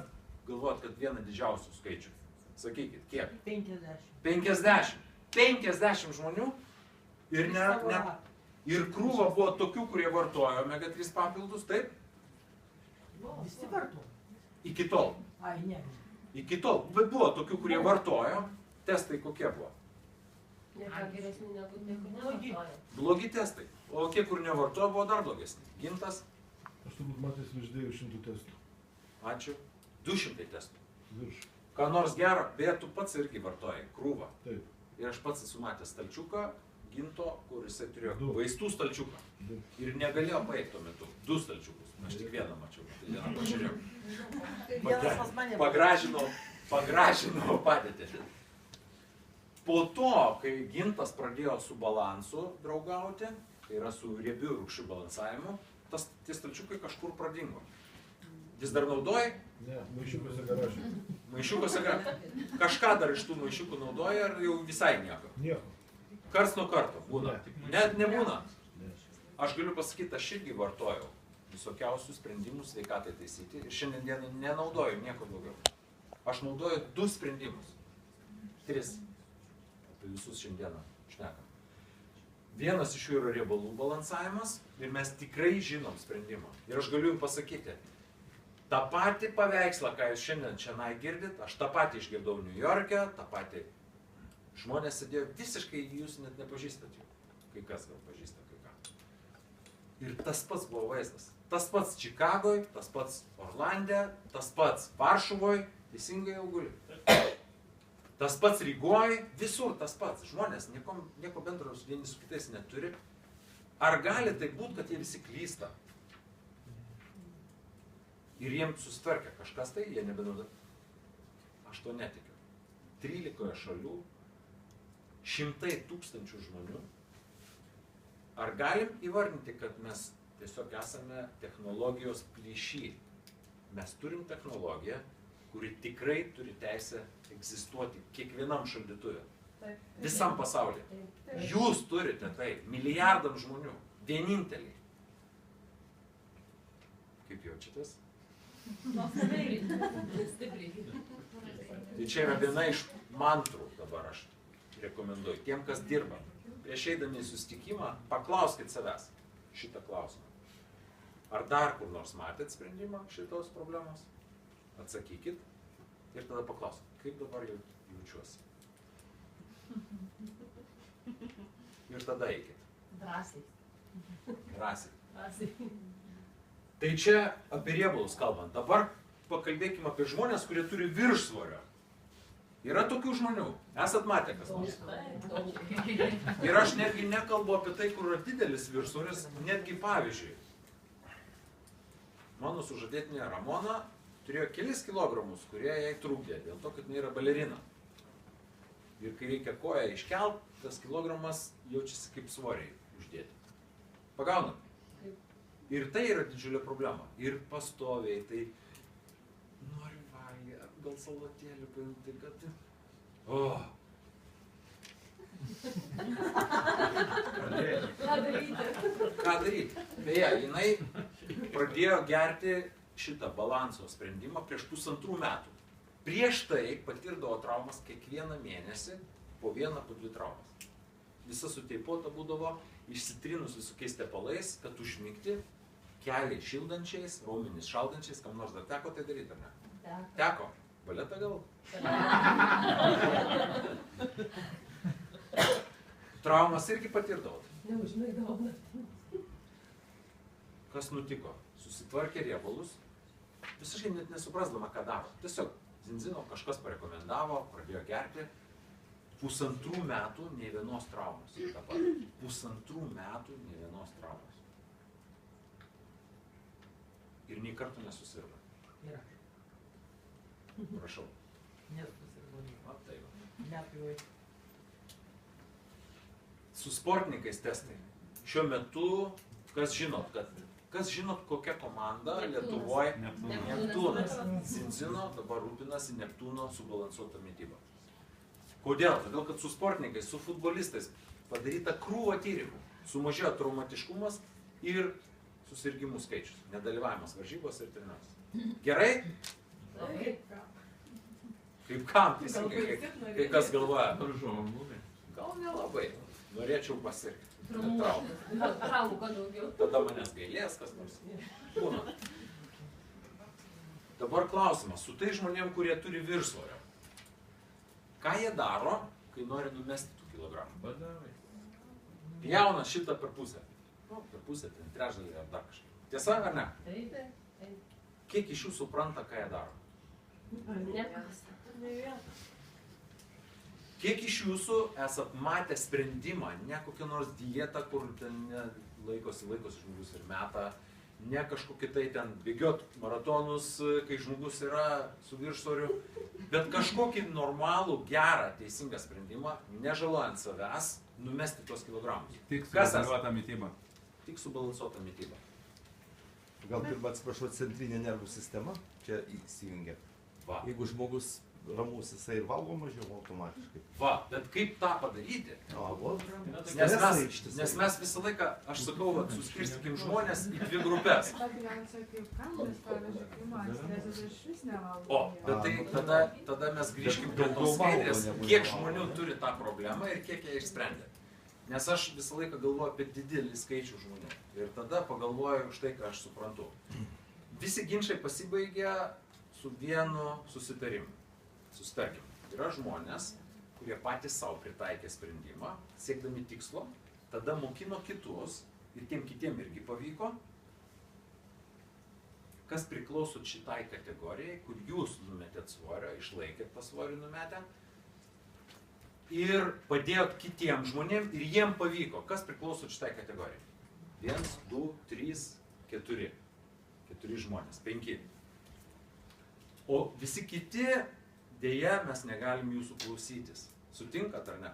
galvojat, kad vieną didžiausių skaičių? Sakykit, kiek? 50. 50. 50 žmonių ir, ir krūva buvo tokių, kurie vartojo omega 3 papildus, taip? Visi vartojo. Iki tol. Ai, ne. Iki tol. Bet buvo tokių, kurie vartojo. Testai kokie buvo? Nieko geresnių negu nevartoja. Blogi testai. O kiek kur nevartoja, buvo dar blogesni. Gintas, Aš turbūt matęs virš 200 testų. ačiū. 200 testų. Virš. Ką nors gero, beje, tu pats irgi vartojai krūvą. Taip. Ir aš pats esu matęs stalčiuką Ginto, kur jisai turėjo Du. vaistų stalčiuką. Du. Ir negalėjo paeiti tuo metu. 2 stalčiukus. Aš tik vieną mačiau. Tai vieną pažiūrėjau. Vienas pas mane. Pagražinau padėtį. Po to, kai Gintas pradėjo su balansu draugauti, tai yra su riebiu rūgščių balansavimu, tie stalčiukai kažkur pradingo. Vis dar naudoji? Ne, maišiukuose garaže. Maišiukuose kažką dar iš tų maišiukų naudoji ar jau visai nieko? Nieko. Karts nuo karto būna. Net nebūna. Ne. Aš galiu pasakyti, aš irgi vartojau visokiausių sprendimų sveikatai taisyti ir šiandien dienai nenaudoju nieko daugiau. Aš naudoju 2 sprendimus. 3. Apie visus šiandieną šnekam. Vienas iš jų yra riebalų balansavimas ir mes tikrai žinom sprendimą. Ir aš galiu jums pasakyti, tą patį paveikslą, ką jūs šiandien čia girdit, aš tą patį išgirdau New York'e, tą patį žmonės sėdėjo visiškai, jūs net nepažįstat jų. Kai kas gal pažįsta, kai ką. Ir tas pats buvo vaizdas. Tas pats Čikagoj, tas pats Orlande, tas pats Varšuvoj, teisingai jau guli. Tas pats Rygoj, visur tas pats. Žmonės nieko bendro vieni su kitais neturi. Ar gali tai būti, kad jie visi klysta? Ir jiems susitvarkė kažkas tai, jie nebenaudoja. Aš to netikiu. 13 šalių, 100 000 žmonių. Ar galim įvardinti, kad mes tiesiog esame technologijos plyšy? Mes turim technologiją, kuri tikrai turi teisę egzistuoti kiekvienam šaldytuve. Visam pasaulyje. Jūs turite tai milijardam žmonių. Vieninteliai. Kaip jaučiatės? Stipriai. Tai čia yra viena iš mantrų dabar aš rekomenduoju. Tiem, kas dirba. Prieš eidami į susitikimą, paklauskit savęs šitą klausimą. Ar dar kur nors matėt sprendimą šitos problemos? Atsakykit ir tada paklauskit, kaip dabar jaučiuosi. Ir tada eikit. Drąsiai. Drąsiai. Tai čia apie riebalus kalbant. Dabar pakalbėkime apie žmonės, kurie turi viršsvorio. Yra tokių žmonių. Esat matę kas nors. Ir aš netgi nekalbu apie tai, kur yra didelis viršsvoris, netgi pavyzdžiui. Mano sužadėtinė Ramona turėjo kelis kilogramus, kurie jai trukdė, dėl to, kad jinai yra balerina. Ir kai reikia koją iškelt, tas kilogramas jaučiasi kaip svoriai uždėti. Pagaunat? Ir tai yra didžiulė problema. Ir pastoviai, tai noriu valgyti, gal salatėlį paimti, kad... O. Ką daryti? Beje, jinai pradėjo gerti šitą balanso sprendimą prieš 1,5 metų. Prieš tai patirdavo traumas kiekvieną mėnesį, po 1-2 traumas. Visa suteipuota būdavo, išsitrinus visokiais tepalais, kad užmigti, keliai šildančiais, raumenys šaldančiais, kam nors dar teko tai daryti, ar ne? Teko. Baletą gal? Traumas irgi patirdavo. Neužmigdavo. Kas nutiko? Susitvarkė riebalus, visiškai net nesuprasdama, ką daro. Tiesiog zinzino kažkas parekomendavo, pradėjo gerti. 1,5 metų nei vienos traumos. Dabar 1,5 metų nei vienos traumos. Ir nei kartų nesusirgo. Yra. Prašau. Nesusirgo. Va, tai va. Neapjoj. Su sportininkais testai. Šiuo metu, kas žinot, kokia komanda Lietuvoje? Neptūnas. Zinzino dabar rūpinasi Neptūno subalansuotą mitybą. Kodėl? Todėl, kad su sportininkais, su futbolistais padaryta krūva tyrimų. Sumažėjo traumatiškumas ir susirgimų skaičius. Nedalyvavimas varžybos ir treniruotės. Gerai? Kaip kam teisingai, kai kas galvoja. Gal nelabai. Norėčiau pasirgti. Traumų ko daugiau. Tada manęs gailės kas nors. Būna. Dabar klausimas, su tai žmonėm, kurie turi viršsvorio. Ką jie daro, kai nori numesti tų kilogramų. Badavai. Pjauna šitą per pusę. Nu, per pusę, ten trečdalį ar dar kažką. Tiesa ar ne? Taip. Kiek iš jų supranta, ką jie daro? Niekas. Kiek iš jūsų esat matę sprendimą, ne kokią nors dietą, kur ten laikosi žmogus ir meta, ne kažkokį tai ten bėgiot maratonus, kai žmogus yra su viršsvoriu, bet kažkokį normalų, gerą, teisingą sprendimą, nežalojant savęs, numesti tuos kilogramus. Tik Kas subalansuota mityba. Tik subalansuota mityba. Gal pirmą atsiprašau, centrinė nervų sistema čia įsijungia. Va. Jeigu žmogus ramus, jisai ir valgo mažiau automatiškai. Va, bet kaip tą padaryti? Nes mes visą laiką, aš sakau, suskirstykim žmonės į dvi grupės. O, bet tai tada mes grįžkim prie tos skaidrės, kiek žmonių turi tą problemą ir kiek jie išsprendė. Nes aš visą laiką galvoju apie didelį skaičių žmonių. Ir tada pagalvoju už tai, ką aš suprantu. Visi ginčai pasibaigia su vienu susitarimu. Susitarkim, yra žmonės, kurie patys savo pritaikė sprendimą, siekdami tikslo, tada mokino kitus ir tiem kitiem irgi pavyko, kas priklauso šitai kategorijai, kur jūs numetėt svorio, išlaikėt tą svorį numetę ir padėjot kitiem žmonėm ir jiem pavyko, kas priklauso šitai kategorijai. 1, 2, 3, 4. 4 žmonės, 5. O visi kiti dėja, mes negalim jūsų klausytis. Sutinkat ar ne?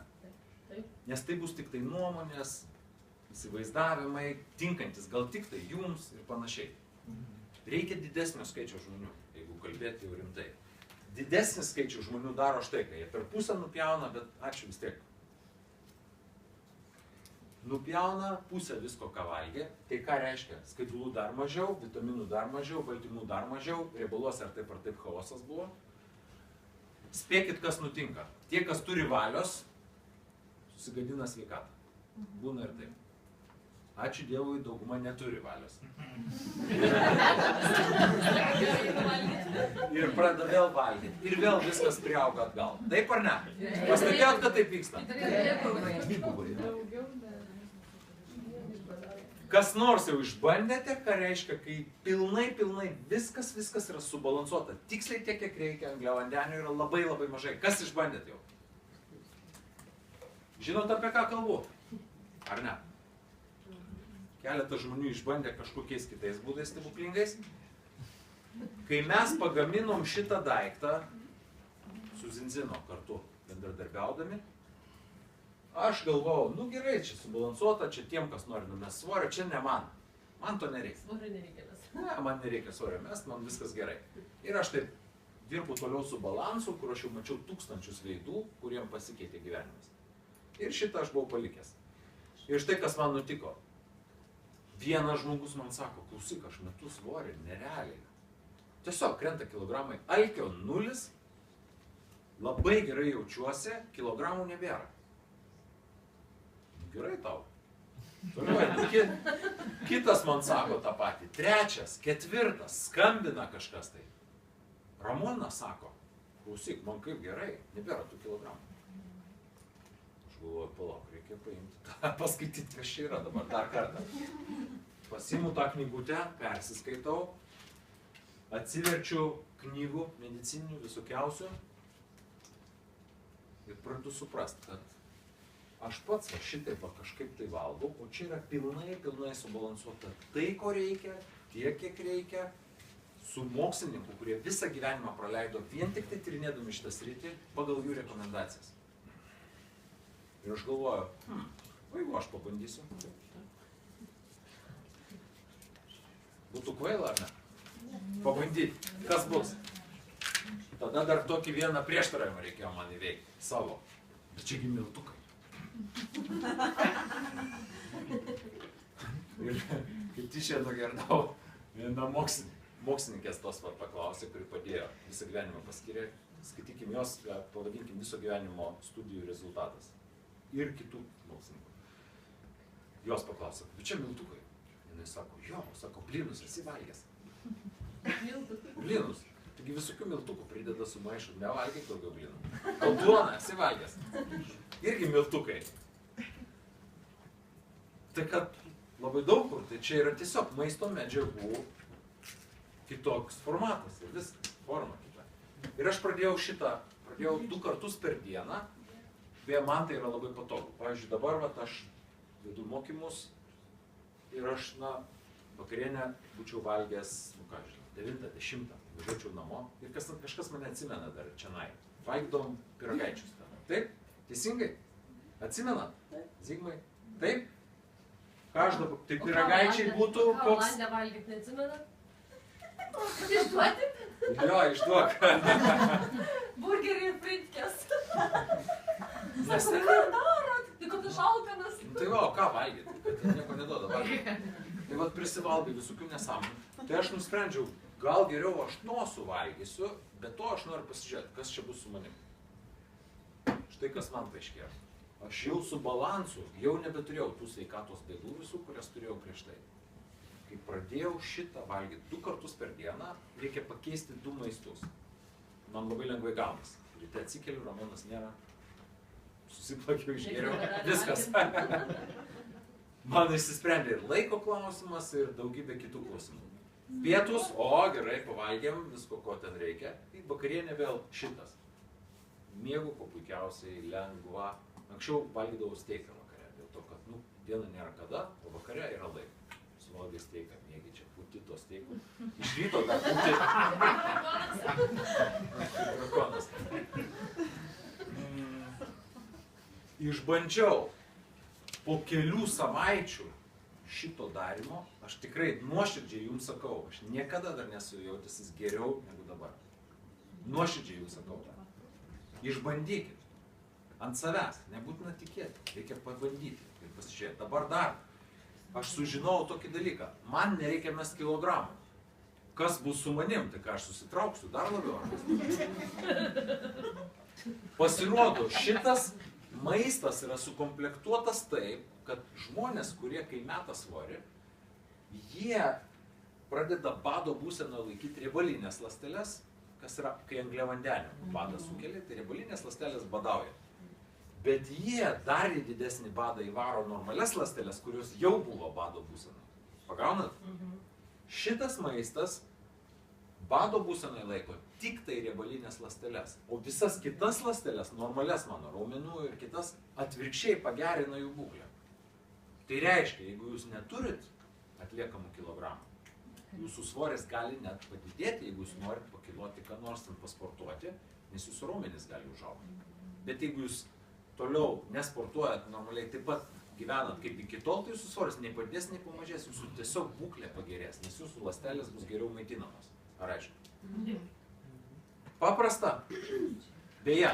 Taip. Nes tai bus tik tai nuomonės, įsivaizdavimai, tinkantis gal tik tai jums ir panašiai. Reikia didesnio skaičio žmonių, jeigu kalbėti jau rimtai. Didesnis skaičių žmonių daro štai, kai jie per pusę nupjauna, bet ačiū vis tiek. Nupjauna pusę visko, ką valgė, tai ką reiškia? Skaidulų dar mažiau, vitaminų dar mažiau, baltymų dar mažiau, riebaluose ar taip chaosas buvo. Spėkit, kas nutinka. Tie, kas turi valios, susigadina sveikatą. Būna ir taip. Ačiū Dievui, dauguma neturi valios. Ir pradeda vėl valgyti. Ir vėl viskas priauga atgal. Taip ar ne? Pastebėjot, kad taip vyksta? Kas nors jau išbandėte, ką reiškia, kai pilnai viskas yra subalansuota. Tiksliai tiek, kiek reikia, angliavandenių yra labai mažai. Kas išbandėte jau? Žinot, apie ką kalbu? Ar ne? Keletas žmonių išbandė kažkokiais kitais būdais stebuklingais. Kai mes pagaminom šitą daiktą su Zinzino kartu bendradarbiaudami, aš galvojau, nu gerai, čia subalansuota, čia tiem, kas nori numest svorio, čia ne man. Man to nereikia. Svorio nereikia mes. Ne, man nereikia svorio mest, man viskas gerai. Ir aš taip dirbu toliau su balansu, kur aš jau mačiau tūkstančius veidų, kuriem pasikeitė gyvenimas. Ir šitą aš buvau palikęs. Ir štai kas man nutiko. Vienas žmogus man sako, klausyk, aš metu svorį, nerealiai. Tiesiog krenta kilogramai, alkio 0, labai gerai jaučiuosi, kilogramų nebėra. Gerai tau. Kitas man sako tą patį. 3, 4, skambina kažkas tai. Ramona sako, klausyk, man kaip gerai, nebėra tų kilogramų. Aš galvoju, palauk, reikia paimti tą, paskaityti, kas čia yra dabar dar kartą. Pasiimu tą knygutę, persiskaitau, atsiverčiu knygų medicininių visokiausių ir pradedu suprast, kad aš pats šitaip kažkaip tai valgau, o čia yra pilnai subalansuota tai, ko reikia, tiek, kiek reikia, su mokslininku, kurie visą gyvenimą praleido vien tik tai tyrinėdami šitą sritį pagal jų rekomendacijas. Ir aš galvoju, jeigu aš pabandysiu, būtų kvaila ar ne? Pabandyti, kas bus? Tada dar tokį vieną prieštaravimą reikėjo man įveikti, savo. Bet čiagi miltukai. Ir kaip tyčia nugirdau, viena mokslininkės tos paklausė, kuri padėjo visą gyvenimą paskyrė, skaitykim jos, pavadinkim viso gyvenimo studijų rezultatas. Ir kitų mokslininkų. Jos paklausė, bet čia miltukai. Jinai sako, jo, sako, blynus esi valgęs. Blynus. Taigi visokių miltukų prideda su maišu, nevalgyk daugiau blynų. O duoną esi valgęs. irgi miltukai. Tai kad labai daug kur, tai čia yra tiesiog maisto medžiagų kitoks formatas ir vis forma kita. Ir aš pradėjau 2 kartus per dieną, beje, man tai yra labai patogu. Pavyzdžiui, dabar aš vedu mokymus ir aš, vakarienę būčiau valgęs, 9-10, važiuočiau namo ir kažkas mane atsimena dar čionai. Valgydom pyragaičius ten. Taip? Teisingai? Atsimenat? Zigmai? Taip? Ką aš dabar? Tai pyragaičiai būtų koks... Ką man nevalgyt, neatsimenat? Išduoti? Jo, išduok. Burgerį ir fritkės. Nes Sako, ką darot? Tai kad aš alkanas. Tai va, ką valgyti? Kad nieko neduoda valgyti. Tai va, prisivalgai visokių nesąmonių. Tai aš nusprendžiau, gal geriau aš to suvalgysiu, bet to aš noriu pasižiūrėti, kas čia bus su manim. Štai kas man paaiškėjo. Aš jau su balansu, jau nebeturėjau tų sveikatos bėdų visų, kurias turėjau prieš tai. Kai pradėjau šitą valgyti 2 kartus per dieną, reikia pakeisti 2 maistus. Man labai lengvai gaunasi. Ryte atsikeliu, Ramonas nėra. Susiplakiau, išgėriau. Viskas. Man išsisprendė ir laiko klausimas, ir daugybė kitų klausimų. Pietus, gerai, pavalgėm, visko, ko ten reikia. Ir vakarienė vėl šitas. Miegu kuo puikiausiai, lengva. Anksčiau valgydavau steiką vakare, dėl to, kad, diena nėra kada, o vakare yra laiko. Suvalgai steiką, mėgi čia pūti to steikų. Iš ryto dar pūti. Drakonas. Išbandžiau po kelių savaičių šito darimo, aš tikrai nuoširdžiai jums sakau, aš niekada dar nesu jautęsis geriau negu dabar. Nuoširdžiai jums sakau. Išbandykit. Ant savęs. Nebūtina tikėti. Reikia pabandyti ir pasižiūrėti. Dabar dar. Aš sužinojau tokį dalyką. Man nereikia mest kilogramų. Kas bus su manim, tai ką aš susitrauksiu dar labiau. Pasirodo, šitas maistas yra sukomplektuotas taip, kad žmonės, kurie kai meta svorį, jie pradeda bado būsenoje laikyti riebalinės ląsteles, kas yra, kai angliavandenių badą sukelia, tai riebalinės ląstelės badauja. Bet jie dar į didesnį badą įvaro normalias ląsteles, kurios jau buvo bado būsenoje. Pagaunat? Šitas maistas bado būsenoje laiko tik tai riebalinės ląsteles, o visas kitas ląsteles, normalias mano raumenų ir kitas, atvirkščiai pagerina jų būklę. Tai reiškia, jeigu jūs neturit atliekamų kilogramų, jūsų svoris gali net padidėti, jeigu jūs norit pakiloti ką nors ten pasportuoti, nes jūsų raumenys gali užaugti. Bet jeigu jūs toliau nesportuojat normaliai, taip pat gyvenat kaip iki tol, tai jūsų svoris nei padės, nei pamažės, jūsų tiesiog būklė pagerės, nes jūsų ląstelės bus geriau maitinamos. Ar aišku? Paprasta. Beje,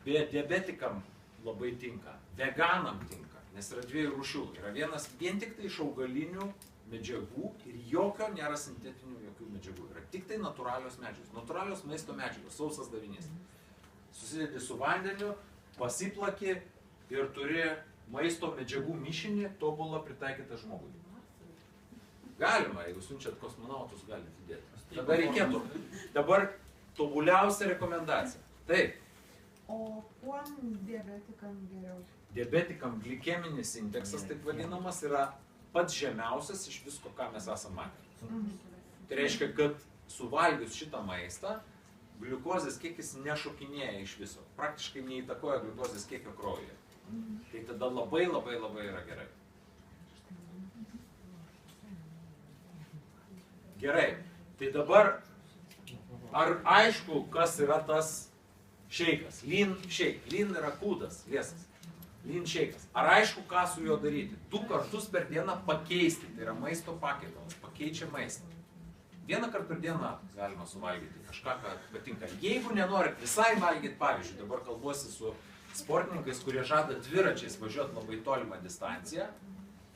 diabetikam labai tinka, veganam tinka, nes yra 2 rūšių. Yra vienas vien tik tai iš augalinių medžiagų ir jokio nėra sintetinių jokių medžiagų. Yra tik tai natūralios medžiagos. Natūralios maisto medžiagos, sausas davinys. Susidedi su vandeniu, pasiplaki ir turi maisto medžiagų mišinį tobulą pritaikytą žmogui. Galima, jeigu siunčiat kosmonautus, galite įdėti. Tada reikėtų. Dabar tobuliausia rekomendacija. Taip. O kuom diabetikam geriau? Diabetikam glikeminis indeksas, taip vadinamas, yra pats žemiausias iš visko, ką mes esame matę. Tai reiškia, kad suvalgius šitą maistą, gliukozės kiekis nešokinėja iš viso. Praktiškai neįtakoja gliukozės kiekio kraujyje. Tai tada labai yra gerai. Gerai. Tai dabar, ar aišku, kas yra tas šeikas? Lean shake. Lean yra kūdas, liesas. Lean shake'as. Ar aišku, ką su juo daryti? 2 kartus per dieną pakeisti. Tai yra maisto pakeitalas. Pakeičia maistą. 1 kartą per dieną galima suvalgyti kažką, ką patinka. Jeigu nenorit visai valgyti, pavyzdžiui, dabar kalbuosi su sportininkais, kurie žada dviračiais važiuoti labai tolimą distanciją,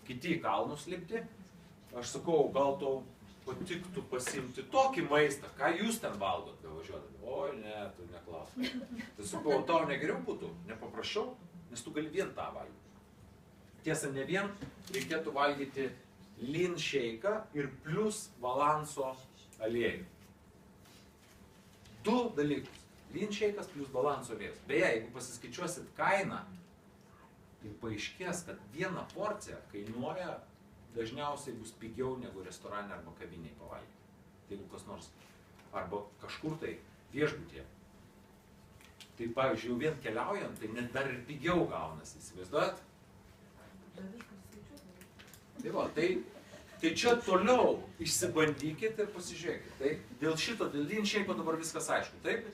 kiti į kalnus lipti, aš sakau, gal tau patiktų pasiimti tokį maistą, ką jūs ten valgot bevažiuodami. O ne, tu neklausai. Tai sakau, tau negeriau būtų, nepaprašau, nes tu gali vien tą valgyti. Tiesa, ne vien, reikėtų valgyti lean shake'ą ir plus balanso aliejų. 2 dalykus. Lean shake'as plus balanso aliejus. Beje, jeigu pasiskaičiuosit kainą, ir paaiškės, kad viena porcija kainuoja dažniausiai bus pigiau negu restorane arba kaviniai pavalgyti. Tai jeigu kas nors, arba kažkur tai viešbutyje. Tai pavyzdžiui, jau vien keliaujant, tai net dar ir pigiau gaunasi, įsivaizduojat? Tai va, tai čia toliau išsibandykit ir pasižiūrėkit. Tai dėl šito, dėl linšeipo dabar viskas aišku, taip?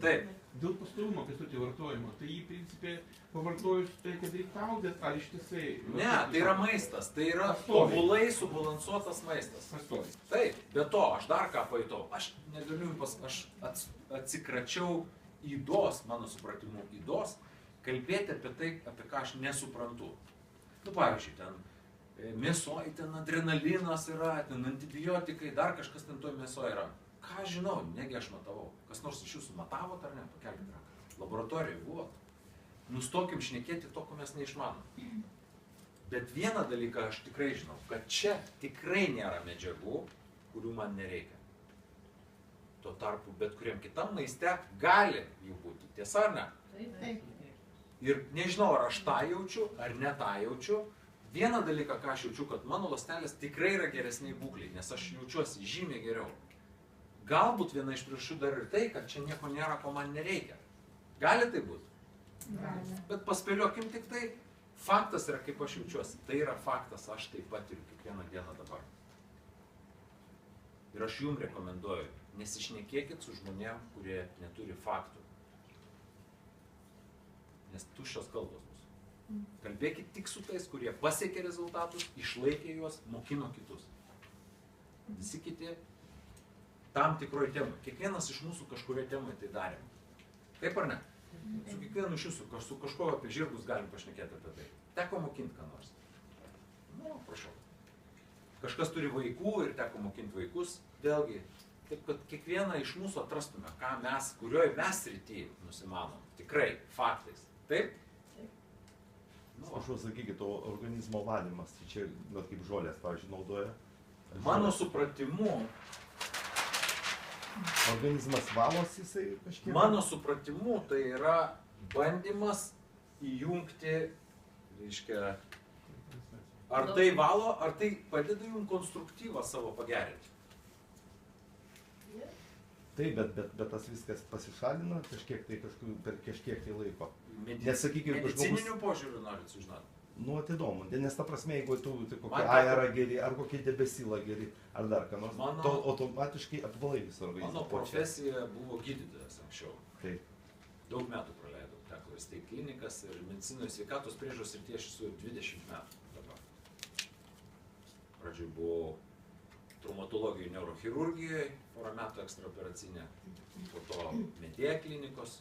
Taip. Dėl pastovumo, kęstuti vartojimo, tai jį principė pavartojus tai, kad reikia taudėt, ar ištisai... Ne, tai yra maistas, tai yra tobulai subalansuotas maistas. Pastoviai. Taip, be to, aš dar ką pajutau, aš negaliu aš atsikračiau ydos, mano supratimu ydos, kalbėti apie tai, apie ką aš nesuprantu. Nu, pavyzdžiui, ten mėsoj, ten adrenalinas yra, ten antibiotikai, dar kažkas ten toj mėsoj yra. Ką žinau, negi aš matavau. Kas nors iš jūsų matavot ar ne? Pakelkite ranką. Laboratorijoje buvot. Nustokim šnekėti to, ko mes neišmanom. Bet vieną dalyką aš tikrai žinau, kad čia tikrai nėra medžiagų, kurių man nereikia. Tuo tarpu bet kuriam kitam maiste gali jų būti. Tiesa ar ne? Taip. Ir nežinau, ar aš tą jaučiu, ar ne tą jaučiu. Vieną dalyką, ką aš jaučiu, kad mano ląstelės tikrai yra geresniai būkliai, nes aš jaučiuosi žymiai geriau. Galbūt viena iš priežasčių dar ir tai, kad čia nieko nėra, ko man nereikia. Gali tai būti? Gali. Bet paspėliokim tik tai, faktas yra, kaip aš jaučiuosi. Tai yra faktas, aš taip pat ir kiekvieną dieną dabar. Ir aš jums rekomenduoju, nesišnekėkit su žmonėm, kurie neturi faktų. Nes tuščios kalbos bus. Kalbėkit tik su tais, kurie pasiekė rezultatus, išlaikė juos, mokino kitus. Visi kiti tam tikroj temai. Kiekvienas iš mūsų kažkurioje temai tai darėm. Taip ar ne? Su kiekvienu iš jūsų, su kažko apie žirgus galim pašnekėti apie tai. Teko mokinti ką nors. Nu, prašau. Kažkas turi vaikų ir teko mokinti vaikus. Vėlgi, taip kad kiekvieną iš mūsų atrastume, ką mes, kurioje mes srity nusimanom. Tikrai, faktais. Taip? Nu, aš sakykit, o organizmo valymas, tai čia, bet kaip žolės, pavyzdžiui, naudoja. Mano supratimu, organizmas valosi jisai kažkiek? Mano supratimu, tai yra bandymas įjungti, reiškia, ar tai valo, ar tai padeda jums konstruktyvą savo pagerinti. Taip, bet tas viskas pasišalina kažkiek tai per kažkiek tai laiko. Medicininiu požiūriu norit sužinoti? Nu, įdomu, nes ta prasme, jeigu tu kokią aerą geri, ar kokią debesylą geri, ar dar ką nors, to automatiškai apvalai visą organizmą. Mano profesija buvo gydytojas anksčiau. Taip. Daug metų praleidau, teko ir steigti klinikas ir medicinoje sveikatos priežiūros srityje aš esu 20 metų dabar. Pradžioj buvau traumatologijoje, neurochirurgijoje, porą metų ekstraoperacinė, po to Medėja klinikos,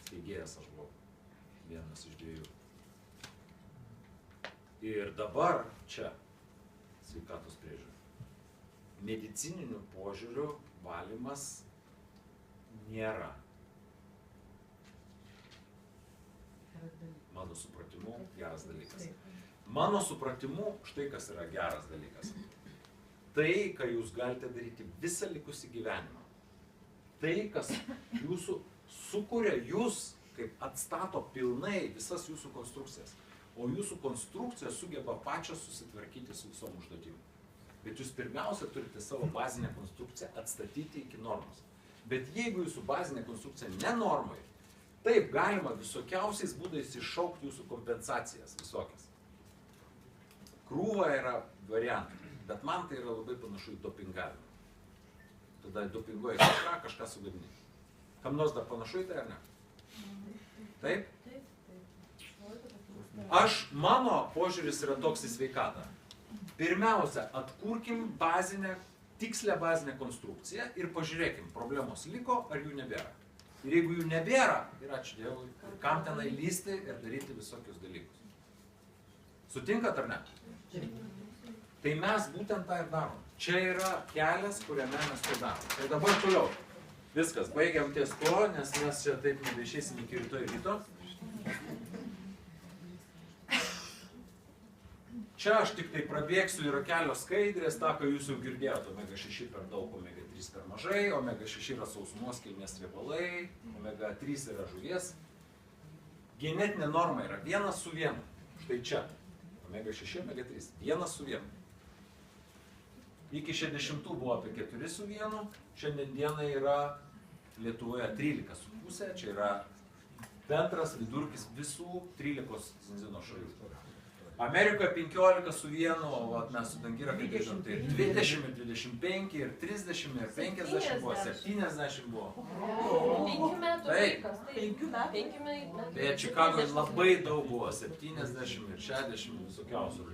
steigėjas aš buvau, vienas iš dviejų. Ir dabar čia sveikatos priežiūra. Medicininiu požiūriu valymas nėra. Mano supratimu, geras dalykas. Mano supratimu, štai kas yra geras dalykas. Tai, ką jūs galite daryti visą likusį gyvenimą. Tai, kas jūsų sukuria jūs, kaip atstato pilnai visas jūsų konstrukcijas. O jūsų konstrukcija sugeba pačios susitvarkyti su visom užduotim. Bet jūs pirmiausia turite savo bazinę konstrukciją atstatyti iki normos. Bet jeigu jūsų bazinė konstrukcija nenormai, taip galima visokiausiais būdais iššaukti jūsų kompensacijas visokias. Krūva yra variantai, bet man tai yra labai panašu į dopingavimą. Tada dopinguoji kažką sugadini. Kam nors dar panašu į tai ar ne? Taip? Mano požiūris yra toks į sveikatą. Pirmiausia, atkurkim bazinę, tikslę bazinę konstrukciją ir pažiūrėkim, problemos liko ar jų nebėra. Ir jeigu jų nebėra, ir ačiū Dievui, kam tenai lysti ir daryti visokius dalykus. Sutinkat ar ne? Tai mes būtent tą ir darom. Čia yra kelias, kuriame mes tai darom. Tai dabar toliau. Viskas, baigiam ties to, nes mes čia taip nebeišeisim iki ryto. Čia aš tik tai prabėgsiu, yra kelios skaidrės, tą, ką jūs jau girdėjote, omega 6 per daug, omega 3 per mažai, omega 6 yra sausumos kilmės riebalai, omega 3 yra žuvies. Genetinė norma yra 1:1. Štai čia. Omega 6, omega 3. 1:1. Iki 60 buvo apie 4:1. Šiandien dienai yra Lietuvoje 13,5. Čia yra bendras vidurkis visų 13 zinzino šalių. Amerikoje 15:1, o mes su Dangira, kaip žinom, tai 20, ir 25, ir 30, ir 50 buvo, 70 buvo. 5 metų Taip. vaikas. 5 metų. Beje, Čikagoje labai daug buvo, 70 ir 60 visokiausių.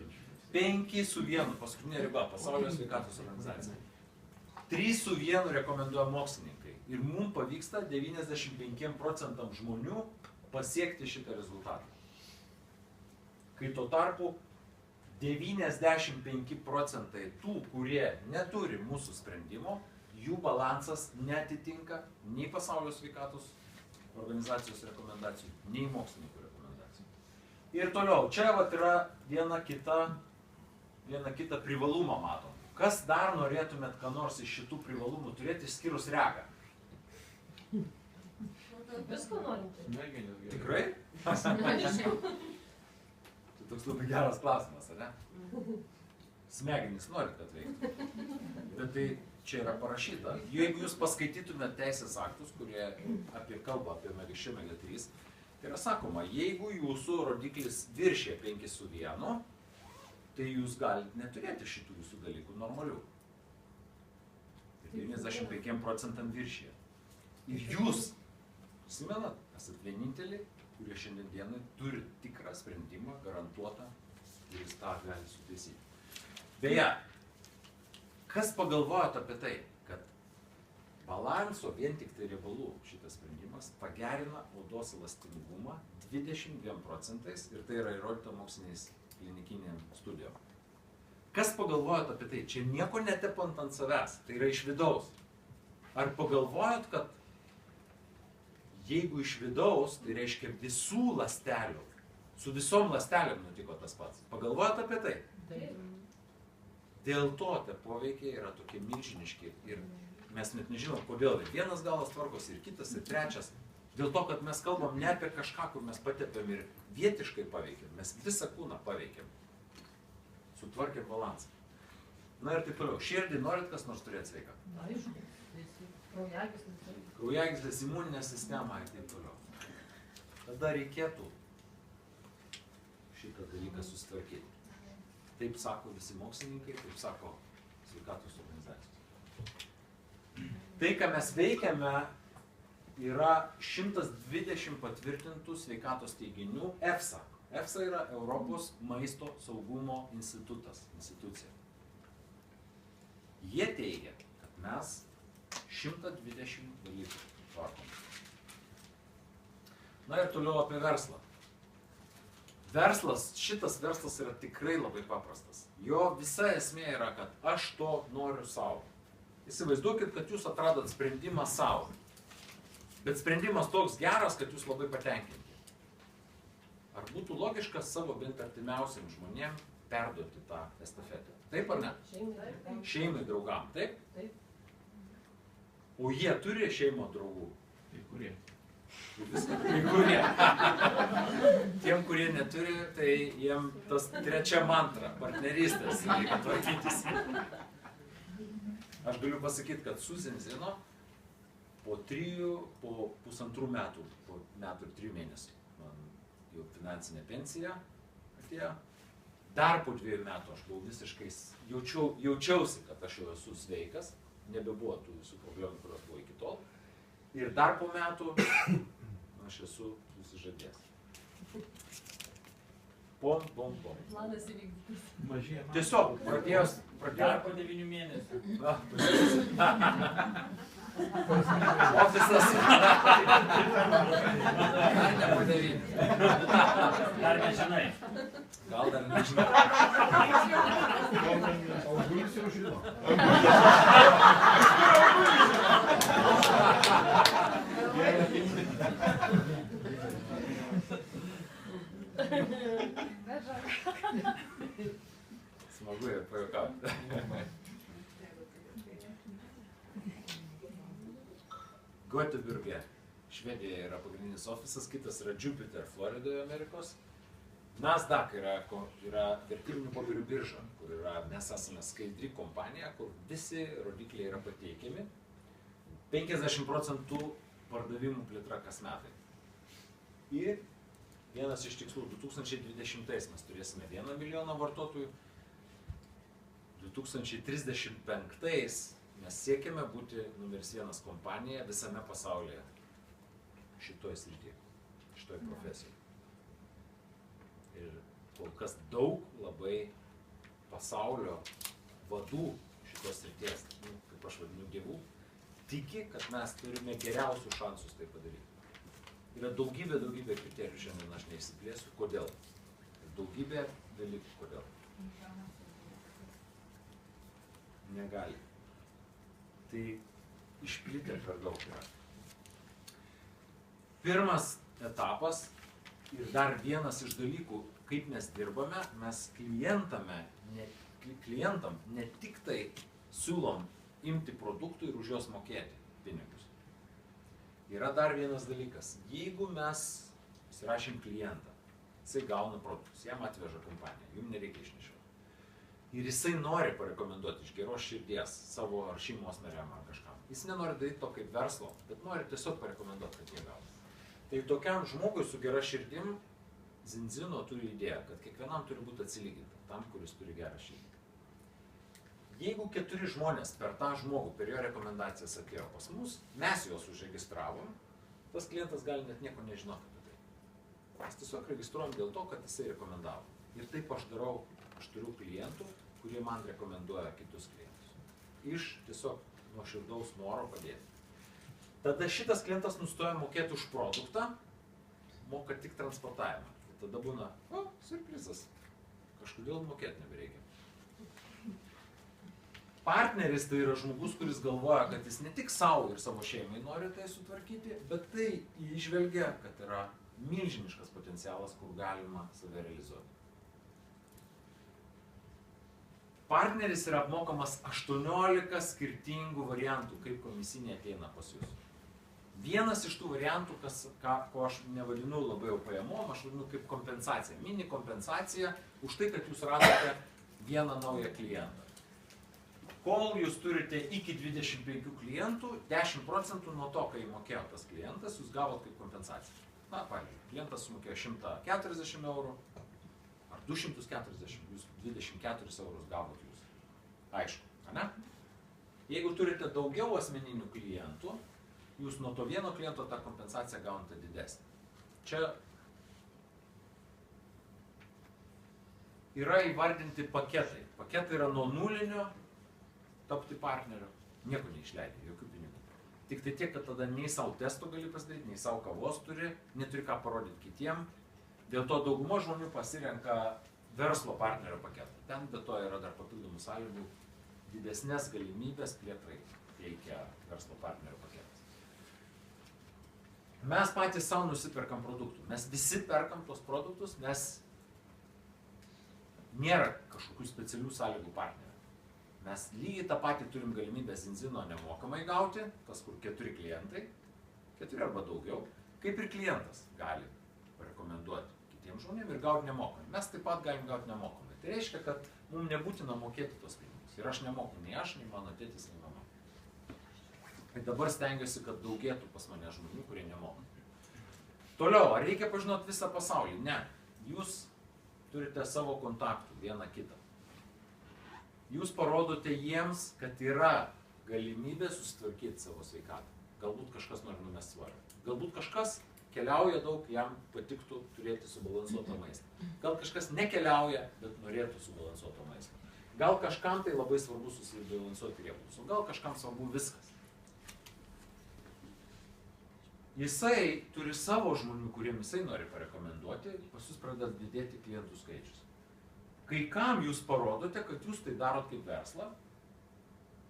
5:1, paskutinė riba, Pasaulio sveikatos organizacija. 3:1 rekomenduoja mokslininkai. Ir mums pavyksta 95% žmonių pasiekti šitą rezultatą. Kai tuo tarpu 95% tų, kurie neturi mūsų sprendimo, jų balansas netitinka nei Pasaulio sveikatos organizacijos rekomendacijų, nei mokslininkų rekomendacijų. Ir toliau, čia vat yra viena kita privalumą matom. Kas dar norėtumėt, ką nors iš šitų privalumų turėti, išskyrus regą? Visko norinti. Tikrai? Tai toks labai geras klausimas, ar ne? Smegenys norit, kad veiktų. Bet tai čia yra parašyta. Jeigu jūs paskaitytumėte teisės aktus, kurie kalba apie omega 6, omega 3, tai yra sakoma, jeigu jūsų rodiklis viršė 5:1, tai jūs galite neturėti šitų visų dalykų normalių. Ir 95% viršė. Ir jūs, prisimenat, esat vieninteliai, kurie šiandien dienai turi tikrą sprendimą, garantuotą, kuris tą gali sutaisyti. Beje, kas pagalvojot apie tai, kad balanso vien tik tai riebalų šitas sprendimas pagerina odos elastingumą 22% ir tai yra įrodyta moksliniais klinikiniam studijom. Kas pagalvojot apie tai? Čia nieko netepant ant savęs, tai yra iš vidaus. Ar pagalvojot, kad jeigu iš vidaus, tai reiškia visų ląstelių, su visom ląstelėm nutiko tas pats. Pagalvojot apie tai? Dėl to tie poveikiai yra tokie milžiniški ir mes net nežinom, kodėl ir vienas galas tvarkosi, ir kitas, ir trečias. Dėl to, kad mes kalbam ne apie kažką, kur mes patepėm ir vietiškai paveikėm, mes visą kūną paveikėm. Sutvarkėm balansą. Na ir taip toliau. Širdį norit kas nors turėti sveiką? Aišku. Kraujagyslės, imuninė sistema ir taip toliau. Tada reikėtų šitą dalyką susitvarkyti. Taip sako visi mokslininkai, taip sako sveikatos organizacijos. Tai, ką mes veikiame, yra 120 patvirtintų sveikatos teiginių EFSA. EFSA yra Europos maisto saugumo institucija. Jie teigia, kad mes 120 dalykų tvarkom. Na ir toliau apie verslą. Šitas verslas yra tikrai labai paprastas. Jo visa esmė yra, kad aš to noriu savo. Įsivaizduokit, kad jūs atradot sprendimą savo. Bet sprendimas toks geras, kad jūs labai patenkinti. Ar būtų logiška savo bent artimiausiam žmonėm perduoti tą estafetę? Taip ar ne? Šeimai, draugam, taip? Taip. O jie turi šeimo draugų? Kai kurie. Kai kurie. Tiem, kurie neturi, tai jiem tas trečia mantra, partnerystės, reikia tvarkytis. Aš galiu pasakyti, kad su Zinzino po 1,5 metų, po metų ir 3 mėnesių, man jau finansinė pensija atėjo. Dar po 2 metų aš buvau visiškai, jaučiausi, kad aš jau esu sveikas, nebebuvo tų visų problemų, kurios buvo iki tol. Ir dar po metų aš esu susižadėjęs. Pom. Planas įvykdytas. Mažėja. Tiesiog pradėjau. Dar po 9 mėnesių. Ofisas. Dar ne po 9. Dar nežinai. Gal dar nežinau. O Gulis jau žino. Smagu ir pajuokauti. Göteborge Švedijoje yra pagrindinis ofisas, kitas yra Jupiter, Floridoje, Amerikos. Nasdaq yra vertybinių popierių birža, kur mes esame skaidri kompanija, kur visi rodikliai yra pateikiami. 50% pardavimų plėtra kas metai. Ir vienas iš tikslų, 2020 mes turėsime 1 milijoną vartotojų, 2035 mes siekiame būti numeris 1 kompanija visame pasaulyje šitoje srityje, šitoje profesijoje. Ir kol kas daug labai pasaulio vadų šitos srities, kaip aš vadinu dievų, tiki, kad mes turime geriausius šansus tai padaryti. Yra daugybė kriterijų, šiandien aš neišsiplėsiu, kodėl. Daugybė dalykų, kodėl. Negali. Tai išplitę per daug yra. Pirmas etapas ir dar vienas iš dalykų, kaip mes dirbame, mes klientam ne tik tai siūlom imti produktų ir už juos mokėti pinigus. Yra dar vienas dalykas. Jeigu mes įsirašym klientą, jisai gauna produktus, jam atveža kompanija, jums nereikia išnešioti. Ir jisai nori parekomenduoti iš geros širdies savo ar šeimos nariam ar kažkam. Jis nenori daryti to kaip verslo, bet nori tiesiog parekomenduoti, kad jie gauna. Tai tokiam žmogui su gera širdim Zinzino turi idėją, kad kiekvienam turi būti atsilyginta tam, kuris turi gerą širdį. Jeigu 4 žmonės per tą žmogų, per jo rekomendacijas atėjo pas mus, mes juos užregistravom, tas klientas gali net nieko nežinoti apie tai. Mes tiesiog registruojam dėl to, kad jisai rekomendavo. Ir taip aš darau, aš turiu klientų, kurie man rekomenduoja kitus klientus. Iš tiesiog nuoširdaus noro padėti. Tada šitas klientas nustoja mokėti už produktą, moka tik transportavimą. Tada būna, siurprizas, kažkodėl mokėti nebereikia. Partneris tai yra žmogus, kuris galvoja, kad jis ne tik savo ir savo šeimai nori tai sutvarkyti, bet tai įžvelgia, kad yra milžiniškas potencialas, kur galima save realizuoti. Partneris yra apmokamas 18 skirtingų variantų, kaip komisinė ateina pas jūs. Vienas iš tų variantų, ko aš nevadinu labai jau pajamom, aš vadinu kaip kompensacija. Mini kompensacija už tai, kad jūs radote vieną naują klientą. Kol jūs turite iki 25 klientų, 10% nuo to, kai mokėjo tas klientas, jūs gavot kaip kompensaciją. Na, pavyzdžiui, klientas sumokėjo 140 eurų ar 240, jūs 24 eurus gavot jūs. Aišku, ne? Jeigu turite daugiau asmeninių klientų, jūs nuo to vieno kliento tą kompensaciją gaunate didesnį. Čia yra įvardinti paketai. Paketai yra nuo nulinio tapti partneriu, nieko neišleidai, jokių pinigų. Tik tai tiek, kad tada nei savo testo gali pasidaryti, nei savo kavos turi, neturi ką parodyti kitiem. Dėl to dauguma žmonių pasirenka verslo partnerio paketą. Ten be to yra dar papildomų sąlygų, didesnės galimybės plėtrai teikia verslo partnerio paketas. Mes patys savo nusiperkam produktų. Mes visi perkam tos produktus, nes nėra kažkokių specialių sąlygų partnerių. Mes lygiai tą patį turim galimybę Zinzino nemokamai gauti, tas kur 4 klientai, 4 arba daugiau, kaip ir klientas gali parekomenduoti kitiems žmonėms ir gauti nemokamai. Mes taip pat galim gauti nemokamai. Tai reiškia, kad mums nebūtina mokėti tos pinigus. Ir aš nemoku, nei aš, nei mano tėtis, nei mama. Ir dabar stengiuosi, kad daugėtų pas mane žmonių, kurie nemoka. Toliau, ar reikia pažinoti visą pasaulį? Ne. Jūs turite savo kontaktų vieną kitą. Jūs parodote jiems, kad yra galimybė susitvarkyti savo sveikatą. Galbūt kažkas nori numesti svorio. Galbūt kažkas keliauja daug, jam patiktų turėti subalansuotą maistą. Gal kažkas nekeliauja, bet norėtų subalansuoto maisto. Gal kažkam tai labai svarbu susibalansuoti riebalus, o gal kažkam svarbu viskas. Jisai turi savo žmonių, kuriem jisai nori parekomenduoti, pas jūs pradeda didėti klientų skaičius. Kai kam jūs parodote, kad jūs tai darot kaip verslą,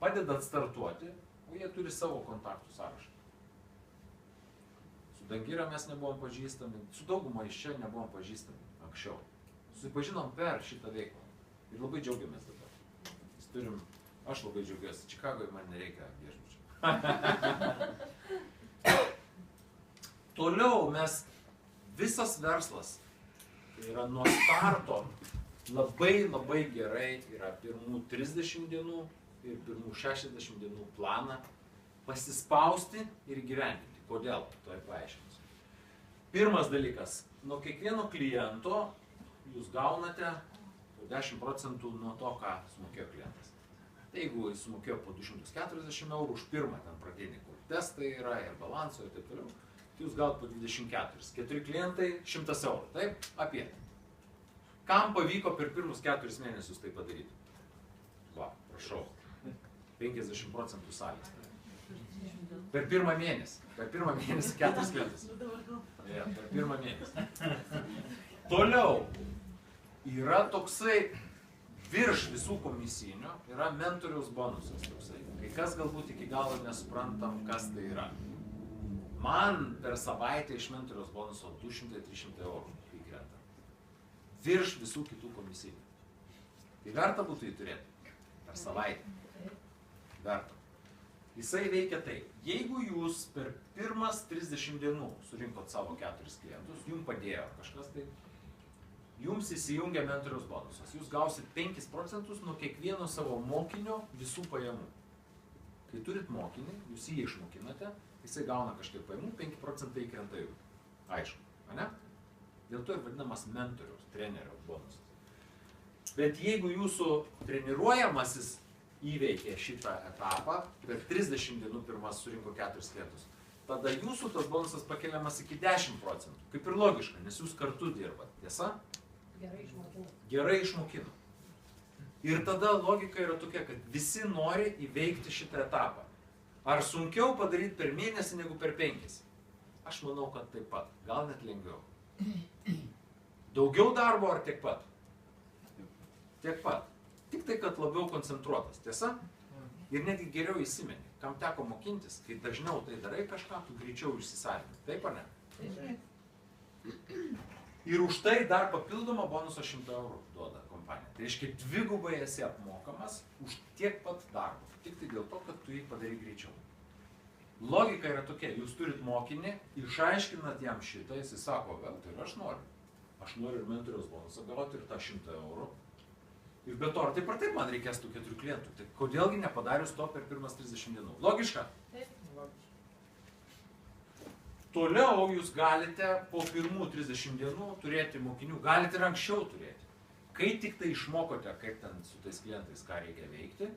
padedat startuoti, o jie turi savo kontaktų sąrašą. Su Dangira mes nebuvom pažįstami, su dauguma iš čia nebuvom pažįstami anksčiau. Susipažinom per šitą veiklą ir labai džiaugiamės dabar. Aš labai džiaugiuosi, Čikagoje man nereikia viešbučio. Toliau mes, visas verslas, tai yra nuo starto labai gerai yra pirmų 30 dienų ir pirmų 60 dienų planą pasispausti ir gyvendinti. Kodėl? Tuoj paaiškinsiu. Pirmas dalykas, nuo kiekvieno kliento jūs gaunate 10% nuo to, ką sumokėjo klientas. Tai jeigu jis sumokėjo po 240 eurų už pirmą ten pradinį, kur testai yra ir balanso ir taip toliau, tai jūs gaut po 24. 4 klientai 100 eurų. Taip, apie. Kam pavyko per pirmus 4 mėnesius tai padaryti? Va, prašau. 50% salės. Per pirmą mėnesį. Per pirmą mėnesį 4 klientus. Ja, per pirmą mėnesį. Toliau. Yra toksai virš visų komisinių, yra mentoriaus bonusas toksai. Kai kas galbūt iki galo nesuprantam, kas tai yra. Man per savaitę iš mentoriaus bonuso 200-300 eurų įkrenta. Virš visų kitų komisinių. Tai verta būtų jį turėti per savaitę. Verta. Jisai veikia taip. Jeigu jūs per pirmas 30 dienų surinkot savo 4 klientus, jums padėjo kažkas tai, jums įsijungia mentoriaus bonusas. Jūs gausit 5% nuo kiekvieno savo mokinio visų pajamų. Kai turit mokinį, jūs jį išmokinate, jisai gauna kažkiek pajamų, 5% įkrenta jų. Aišku, ane? Dėl to ir vadinamas mentoriaus, trenerio bonusas. Bet jeigu jūsų treniruojamasis įveikė šitą etapą, per 30 dienų pirmas surinko 4 klientus, tada jūsų tas bonusas pakeliamas iki 10%. Kaip ir logiška, nes jūs kartu dirbat. Tiesa? Gerai išmokinu. Gerai išmokinu. Ir tada logika yra tokia, kad visi nori įveikti šitą etapą. Ar sunkiau padaryti per mėnesį negu per 5? Aš manau, kad taip pat. Gal net lengviau. Daugiau darbo ar tiek pat? Tiek pat. Tik tai, kad labiau koncentruotas. Tiesa? Ir netgi geriau įsimeni. Kam teko mokintis, kai dažniau tai darai kažką, tu greičiau išsisavini. Taip ar ne? Ir už tai dar papildomą bonusą 100 eurų duoda kompanija. Tai reiškia, dvigubai esi apmokamas už tiek pat darbo. Tik tai dėl to, kad tu jį padarai greičiau. Logika yra tokia, jūs turit mokinį, išaiškinat jam šitą, jis sako, vėl, tai ir aš noriu. Aš noriu ir mentoriaus bonusą gauti ir tą 100 eurų. Ir be to, ar taip ar taip man reikės tų 4 klientų. Tai kodėlgi nepadarius to per pirmas 30 dienų? Logiška? Taip. Toliau jūs galite po pirmų 30 dienų turėti mokinių, galite ir anksčiau turėti. Kai tik tai išmokote, kaip ten su tais klientais, ką reikia veikti,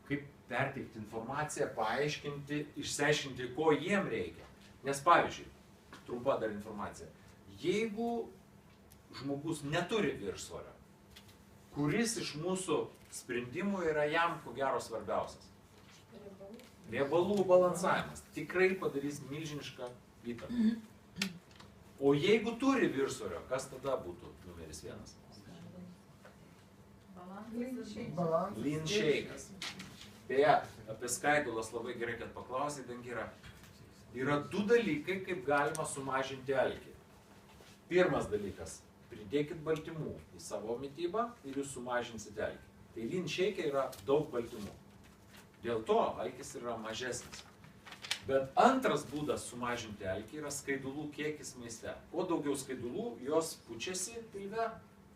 kaip perteikti informaciją, paaiškinti, išsiaiškinti, ko jiem reikia. Nes pavyzdžiui, trumpa dar informacija, jeigu žmogus neturi viršsvorio, kuris iš mūsų sprendimų yra jam ko gero svarbiausias? Riebalų balansavimas tikrai padarys milžinišką įtaką. O jeigu turi viršsvorio, kas tada būtų numeris 1? Lean shake'as. Beje, apie skaidulas labai gerai, kad paklausai, Dangira. Yra 2 dalykai, kaip galima sumažinti alkį. Pirmas dalykas, pridėkit baltymų į savo mitybą ir jūs sumažinsite alkį. Tai lean shake'e yra daug baltymų. Dėl to alkis yra mažesnis. Bet antras būdas sumažinti alkį yra skaidulų kiekis maiste. Kuo daugiau skaidulų, jos pučiasi pilve,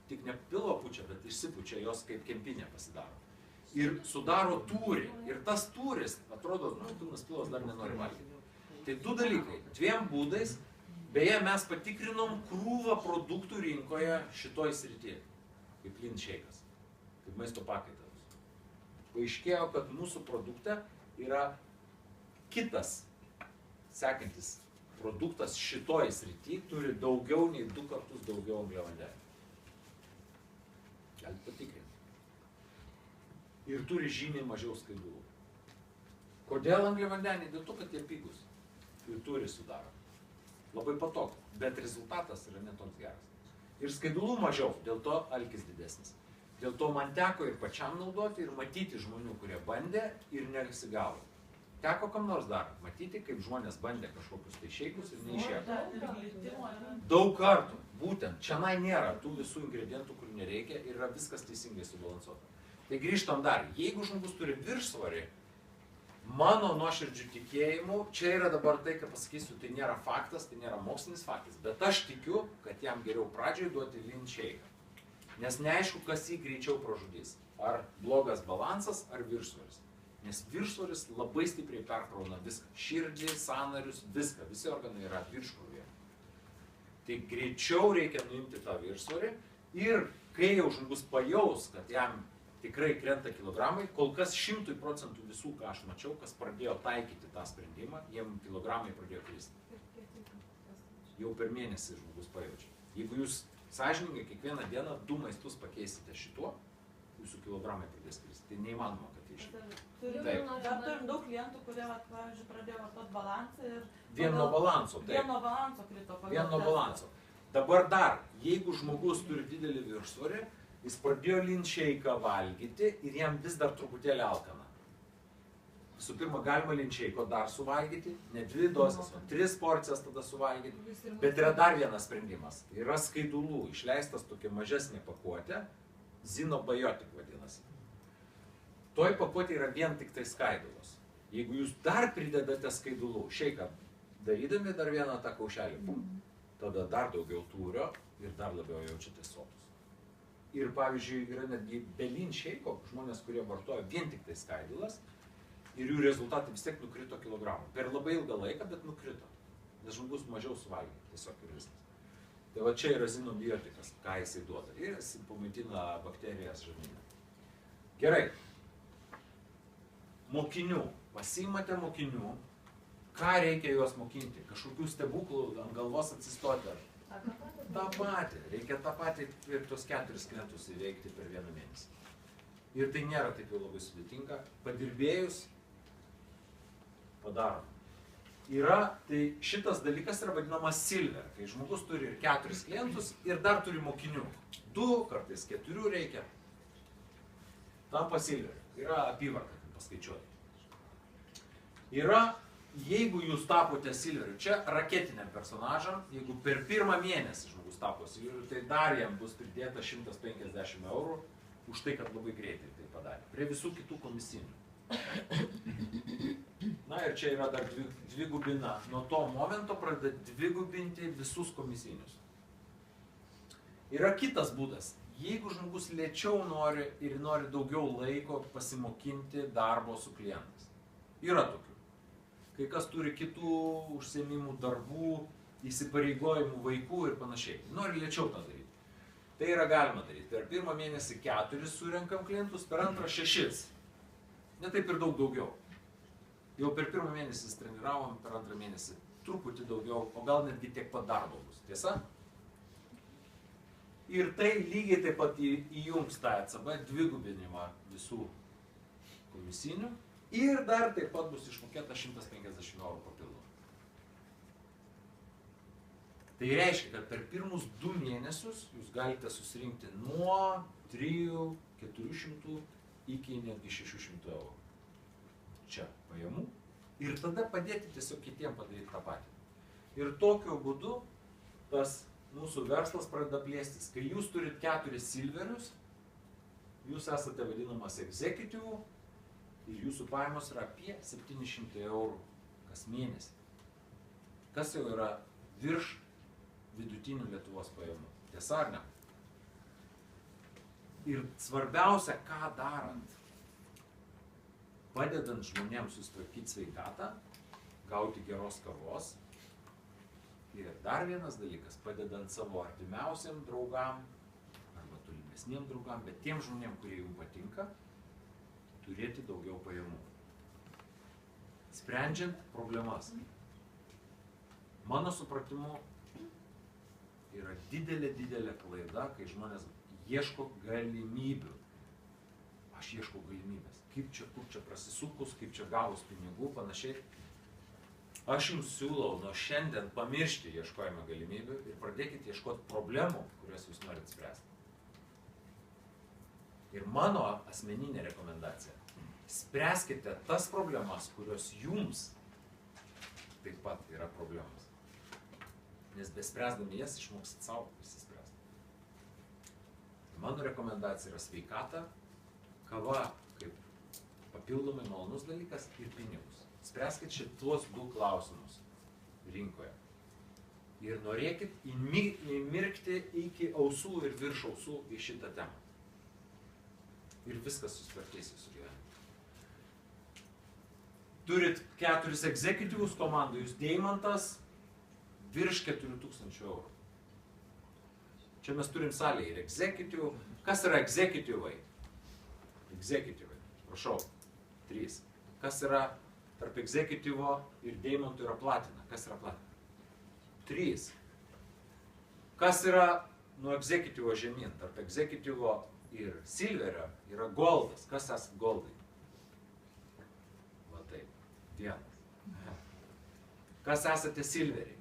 tik ne pilvo pučia, bet išsipučia, jos kaip kempinė pasidaro. Ir sudaro tūrį. Ir tas tūris, atrodo, pilnas pilvas dar nenori valgyti. Tai 2 dalykai. 2 būdais. Beje, mes patikrinom krūvą produktų rinkoje šitoj srityje. Kaip lean shake'as. Kaip maisto pakaitalus. Paaiškėjo, kad mūsų produkte yra kitas sekantis produktas šitoj srity turi daugiau nei 2 kartus daugiau angliavandenių. Galite patikrinti. Ir turi žymiai mažiau skaidulų. Kodėl angliavandeniai? Dėl to, kad jie pigus. Ir turi sudaro. Labai patogu. Bet rezultatas yra netoks geras. Ir skaidulų mažiau, dėl to alkis didesnis. Dėl to man teko ir pačiam naudoti, ir matyti žmonių, kurie bandė ir nesigavo. Teko kam nors dar matyti, kaip žmonės bandė kažkokius tai šeikus ir neišėjo. Daug kartų. Būtent. Čianai nėra tų visų ingredientų, kurių nereikia ir yra viskas teisingai subalansuota. Tai grįžtam dar. Jeigu žmogus turi viršsvorį, Mano nuoširdžių tikėjimų, čia yra dabar tai, ką pasakysiu, tai nėra faktas, tai nėra mokslinis faktas, bet aš tikiu, kad jam geriau pradžioj duoti lean shake. Nes neaišku, kas jį greičiau pražudys. Ar blogas balansas, ar viršsvoris. Nes viršsvoris labai stipriai perkrauna viską. Širdį, sąnarius, viską. Visi organai yra virškrūvėje. Tai greičiau reikia nuimti tą viršsvorį ir kai jau žmogus pajaus, kad jam tikrai krenta kilogramai, kol kas 100% visų, ką aš mačiau, kas pradėjo taikyti tą sprendimą, jiem kilogramai pradėjo kristi. Jau per mėnesį žmogus pajaučia. Jeigu jūs sąžiningai kiekvieną dieną 2 maistus pakeisite šituo, jūsų kilogramai pradės kristi. Tai neįmanoma, kad tai išliktų. Dar turim daug klientų, kurie, pavyzdžiui, pradėjo vartot balansą ir... Vien nuo balanso, taip. Vien nuo balanso krito. Vien nuo balanso. Dabar dar, jeigu žmogus turi didelį viršsvorį, jis pradėjo lean shake'ą valgyti ir jam vis dar truputėlį alkana. Visų pirma, galima lean shake'o dar suvalgyti, ne 2 dozes, o 3 porcijas tada suvalgyti. Bet yra dar vienas sprendimas. Yra skaidulų, išleistas tokia mažesnė pakuotė, Zinobiotic vadinasi. Toj pakuotė yra vien tik tai skaidulos. Jeigu jūs dar pridedate skaidulų, shake'ą darydami dar vieną tą kaušelį, tada dar daugiau tūrio ir dar labiau jaučiate sotus. Ir pavyzdžiui, yra netgi be lean shake'o žmonės, kurie vartoja vien tik tai skaidulas ir jų rezultatai vis tiek nukrito kilogramų. Per labai ilgą laiką, bet nukrito. Nes žmogus mažiau suvalgė, tiesiog ir viskas. Tai va čia yra zinobiotikas, ką jisai duoda. Ir jis pamaitina bakterijas žarnyne. Gerai. Mokinių. Pasiimate mokinių. Ką reikia juos mokinti? Kažkokių stebuklų ant galvos atsistoti. tą patį, reikia tą patį ir tos 4 klientus įveikti per 1 mėnesį. Ir tai nėra taip jau labai sudėtinga. Padirbėjus, padarom. Tai šitas dalykas yra vadinamas silver, kai žmogus turi ir 4 klientus ir dar turi mokinių. 2, kartais 4 reikia. Tampa silver. Yra apyvarta, kaip paskaičiuoti. Jeigu jūs tapote silveriu, čia raketiniam personažam, jeigu per 1 mėnesį žmogus tapo silveriu, tai dar jam bus pridėta 150 eurų už tai, kad labai greitai tai padarė. Prie visų kitų komisinių. Na ir čia yra dar dvigubina. Nuo to momento pradeda dvigubinti visus komisinius. Yra kitas būdas. Jeigu žmogus lėčiau nori ir nori daugiau laiko pasimokinti darbo su klientais. Yra tokių. Kai kas turi kitų užsiėmimų, darbų, įsipareigojimų, vaikų ir panašiai. Nori lėčiau tą daryti. Tai yra galima daryti. Per 1 mėnesį 4 surenkam klientus, per 2 6. Ne taip ir daug daugiau. Jau per 1 mėnesį treniravom, per 2 mėnesį truputį daugiau, o gal netgi tiek pat darbo bus. Tiesa? Ir tai lygiai taip pat įjungs tą ECB dvigubinimą visų komisinių. Ir dar taip pat bus išmokėta 150 eurų papildomai. Tai reiškia, kad per pirmus 2 mėnesius jūs galite susirinkti nuo 300-400 iki netgi 600 eurų. Čia pajamų. Ir tada padėti tiesiog kitiem padaryti tą patį. Ir tokiu būdu tas mūsų verslas pradeda plėstis. Kai jūs turit 4 silverius, jūs esate vadinamas executive ir jūsų pajamos yra apie 700 eurų kas mėnesį. Kas jau yra virš vidutinių Lietuvos pajamų. Tiesa ar ne? Ir svarbiausia, ką darant, padedant žmonėms susitvarkyti sveikatą, gauti geros kavos. Ir dar vienas dalykas, padedant savo artimiausiam draugam, arba tolimesniem draugam, bet tiem žmonėm, kurie jums patinka, turėti daugiau pajamų. Sprendžiant problemas. Mano supratimu, yra didelė klaida, kai žmonės ieško galimybių. Aš ieškau galimybės. Kaip čia, kur čia prasisukus, kaip čia gavus pinigų, panašiai. Aš jums siūlau nuo šiandien pamiršti ieškojimą galimybių ir pradėkite ieškoti problemų, kurias jūs norit spręsti. Ir mano asmeninė rekomendacija. Spręskite tas problemas, kurios jums taip pat yra problemas. Nes bespręsdami jas išmoksit savo išsispręsti. Mano rekomendacija yra sveikata, kava kaip papildomai malonus dalykas ir pinigus. Spręskit šitos du klausimus rinkoje. Ir norėkit įmirkti iki ausų ir virš ausų į šitą temą. Ir viskas susitvarkys jūsų gyvenime. Turit 4 executivus komandų, jūs deimantas virš 4000 eurų. Čia mes turim salėje ir executive. Kas yra executivai? Executivai, prašau, 3. Kas yra tarp executivo ir deimantų yra platina? Kas yra platina? 3. Kas yra nuo executivo žemyn? Tarp executivo ir silverio yra goldas. Kas esate goldai? Va taip. 1. Kas esate silveriai?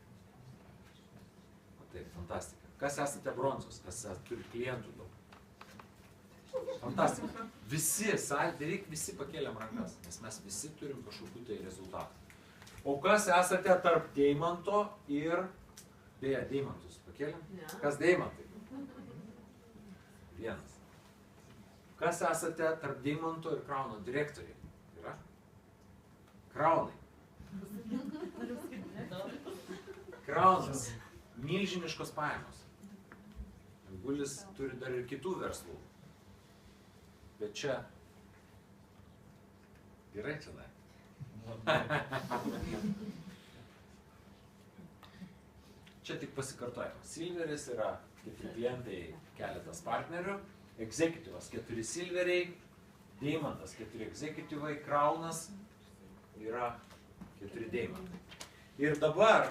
Va taip, fantastika. Kas esate bronzos? Kas turi klientų daug? Fantastika. Visi, beveik visi pakėlėm rankas, nes mes visi turim kažkokių tai rezultatų. O kas esate tarp deimanto ir... Beje, deimantus pakėlėm? Kas deimantai? 1. Kas esate tarp deimanto ir krauno direktoriai? Yra? Kraunai. Kraunas. Milžiniškos pajamos. Gulis turi dar ir kitų verslų. Bet čia... Gerai čia, ne? Čia tik pasikartojimas. Silveris yra 4 klientai, keletas partnerių, executivas 4 silveriai, deimantas 4 executivai, kraunas yra 4 deimantai. Ir dabar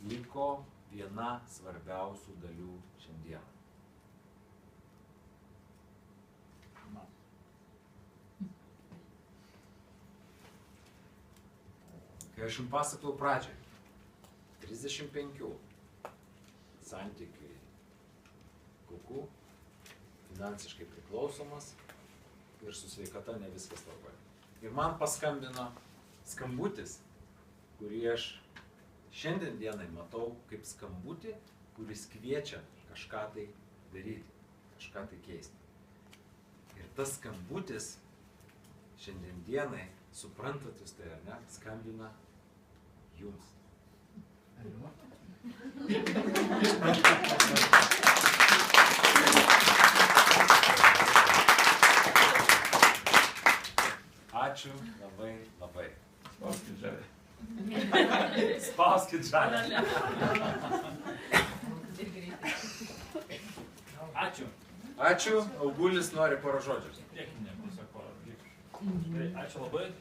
liko viena svarbiausių dalių šiandien. Kai aš jums pasakau pradžiai, 35 santykiai kukų, finansiškai priklausomas ir su sveikata ne viskas tvarkoje. Ir man paskambino skambutis, kurį aš šiandien dienai matau kaip skambutį, kuris kviečia kažką tai daryti, kažką tai keisti. Ir tas skambutis šiandien dienai, suprantat jūs tai, ar ne, skambina jums. Ačiū labai, labai. Spauskit žalę. Spauskit žalę. Ačiū. Ačiū, Augulis nori porą žodžių. Techninė tiesiog porą. Ačiū labai.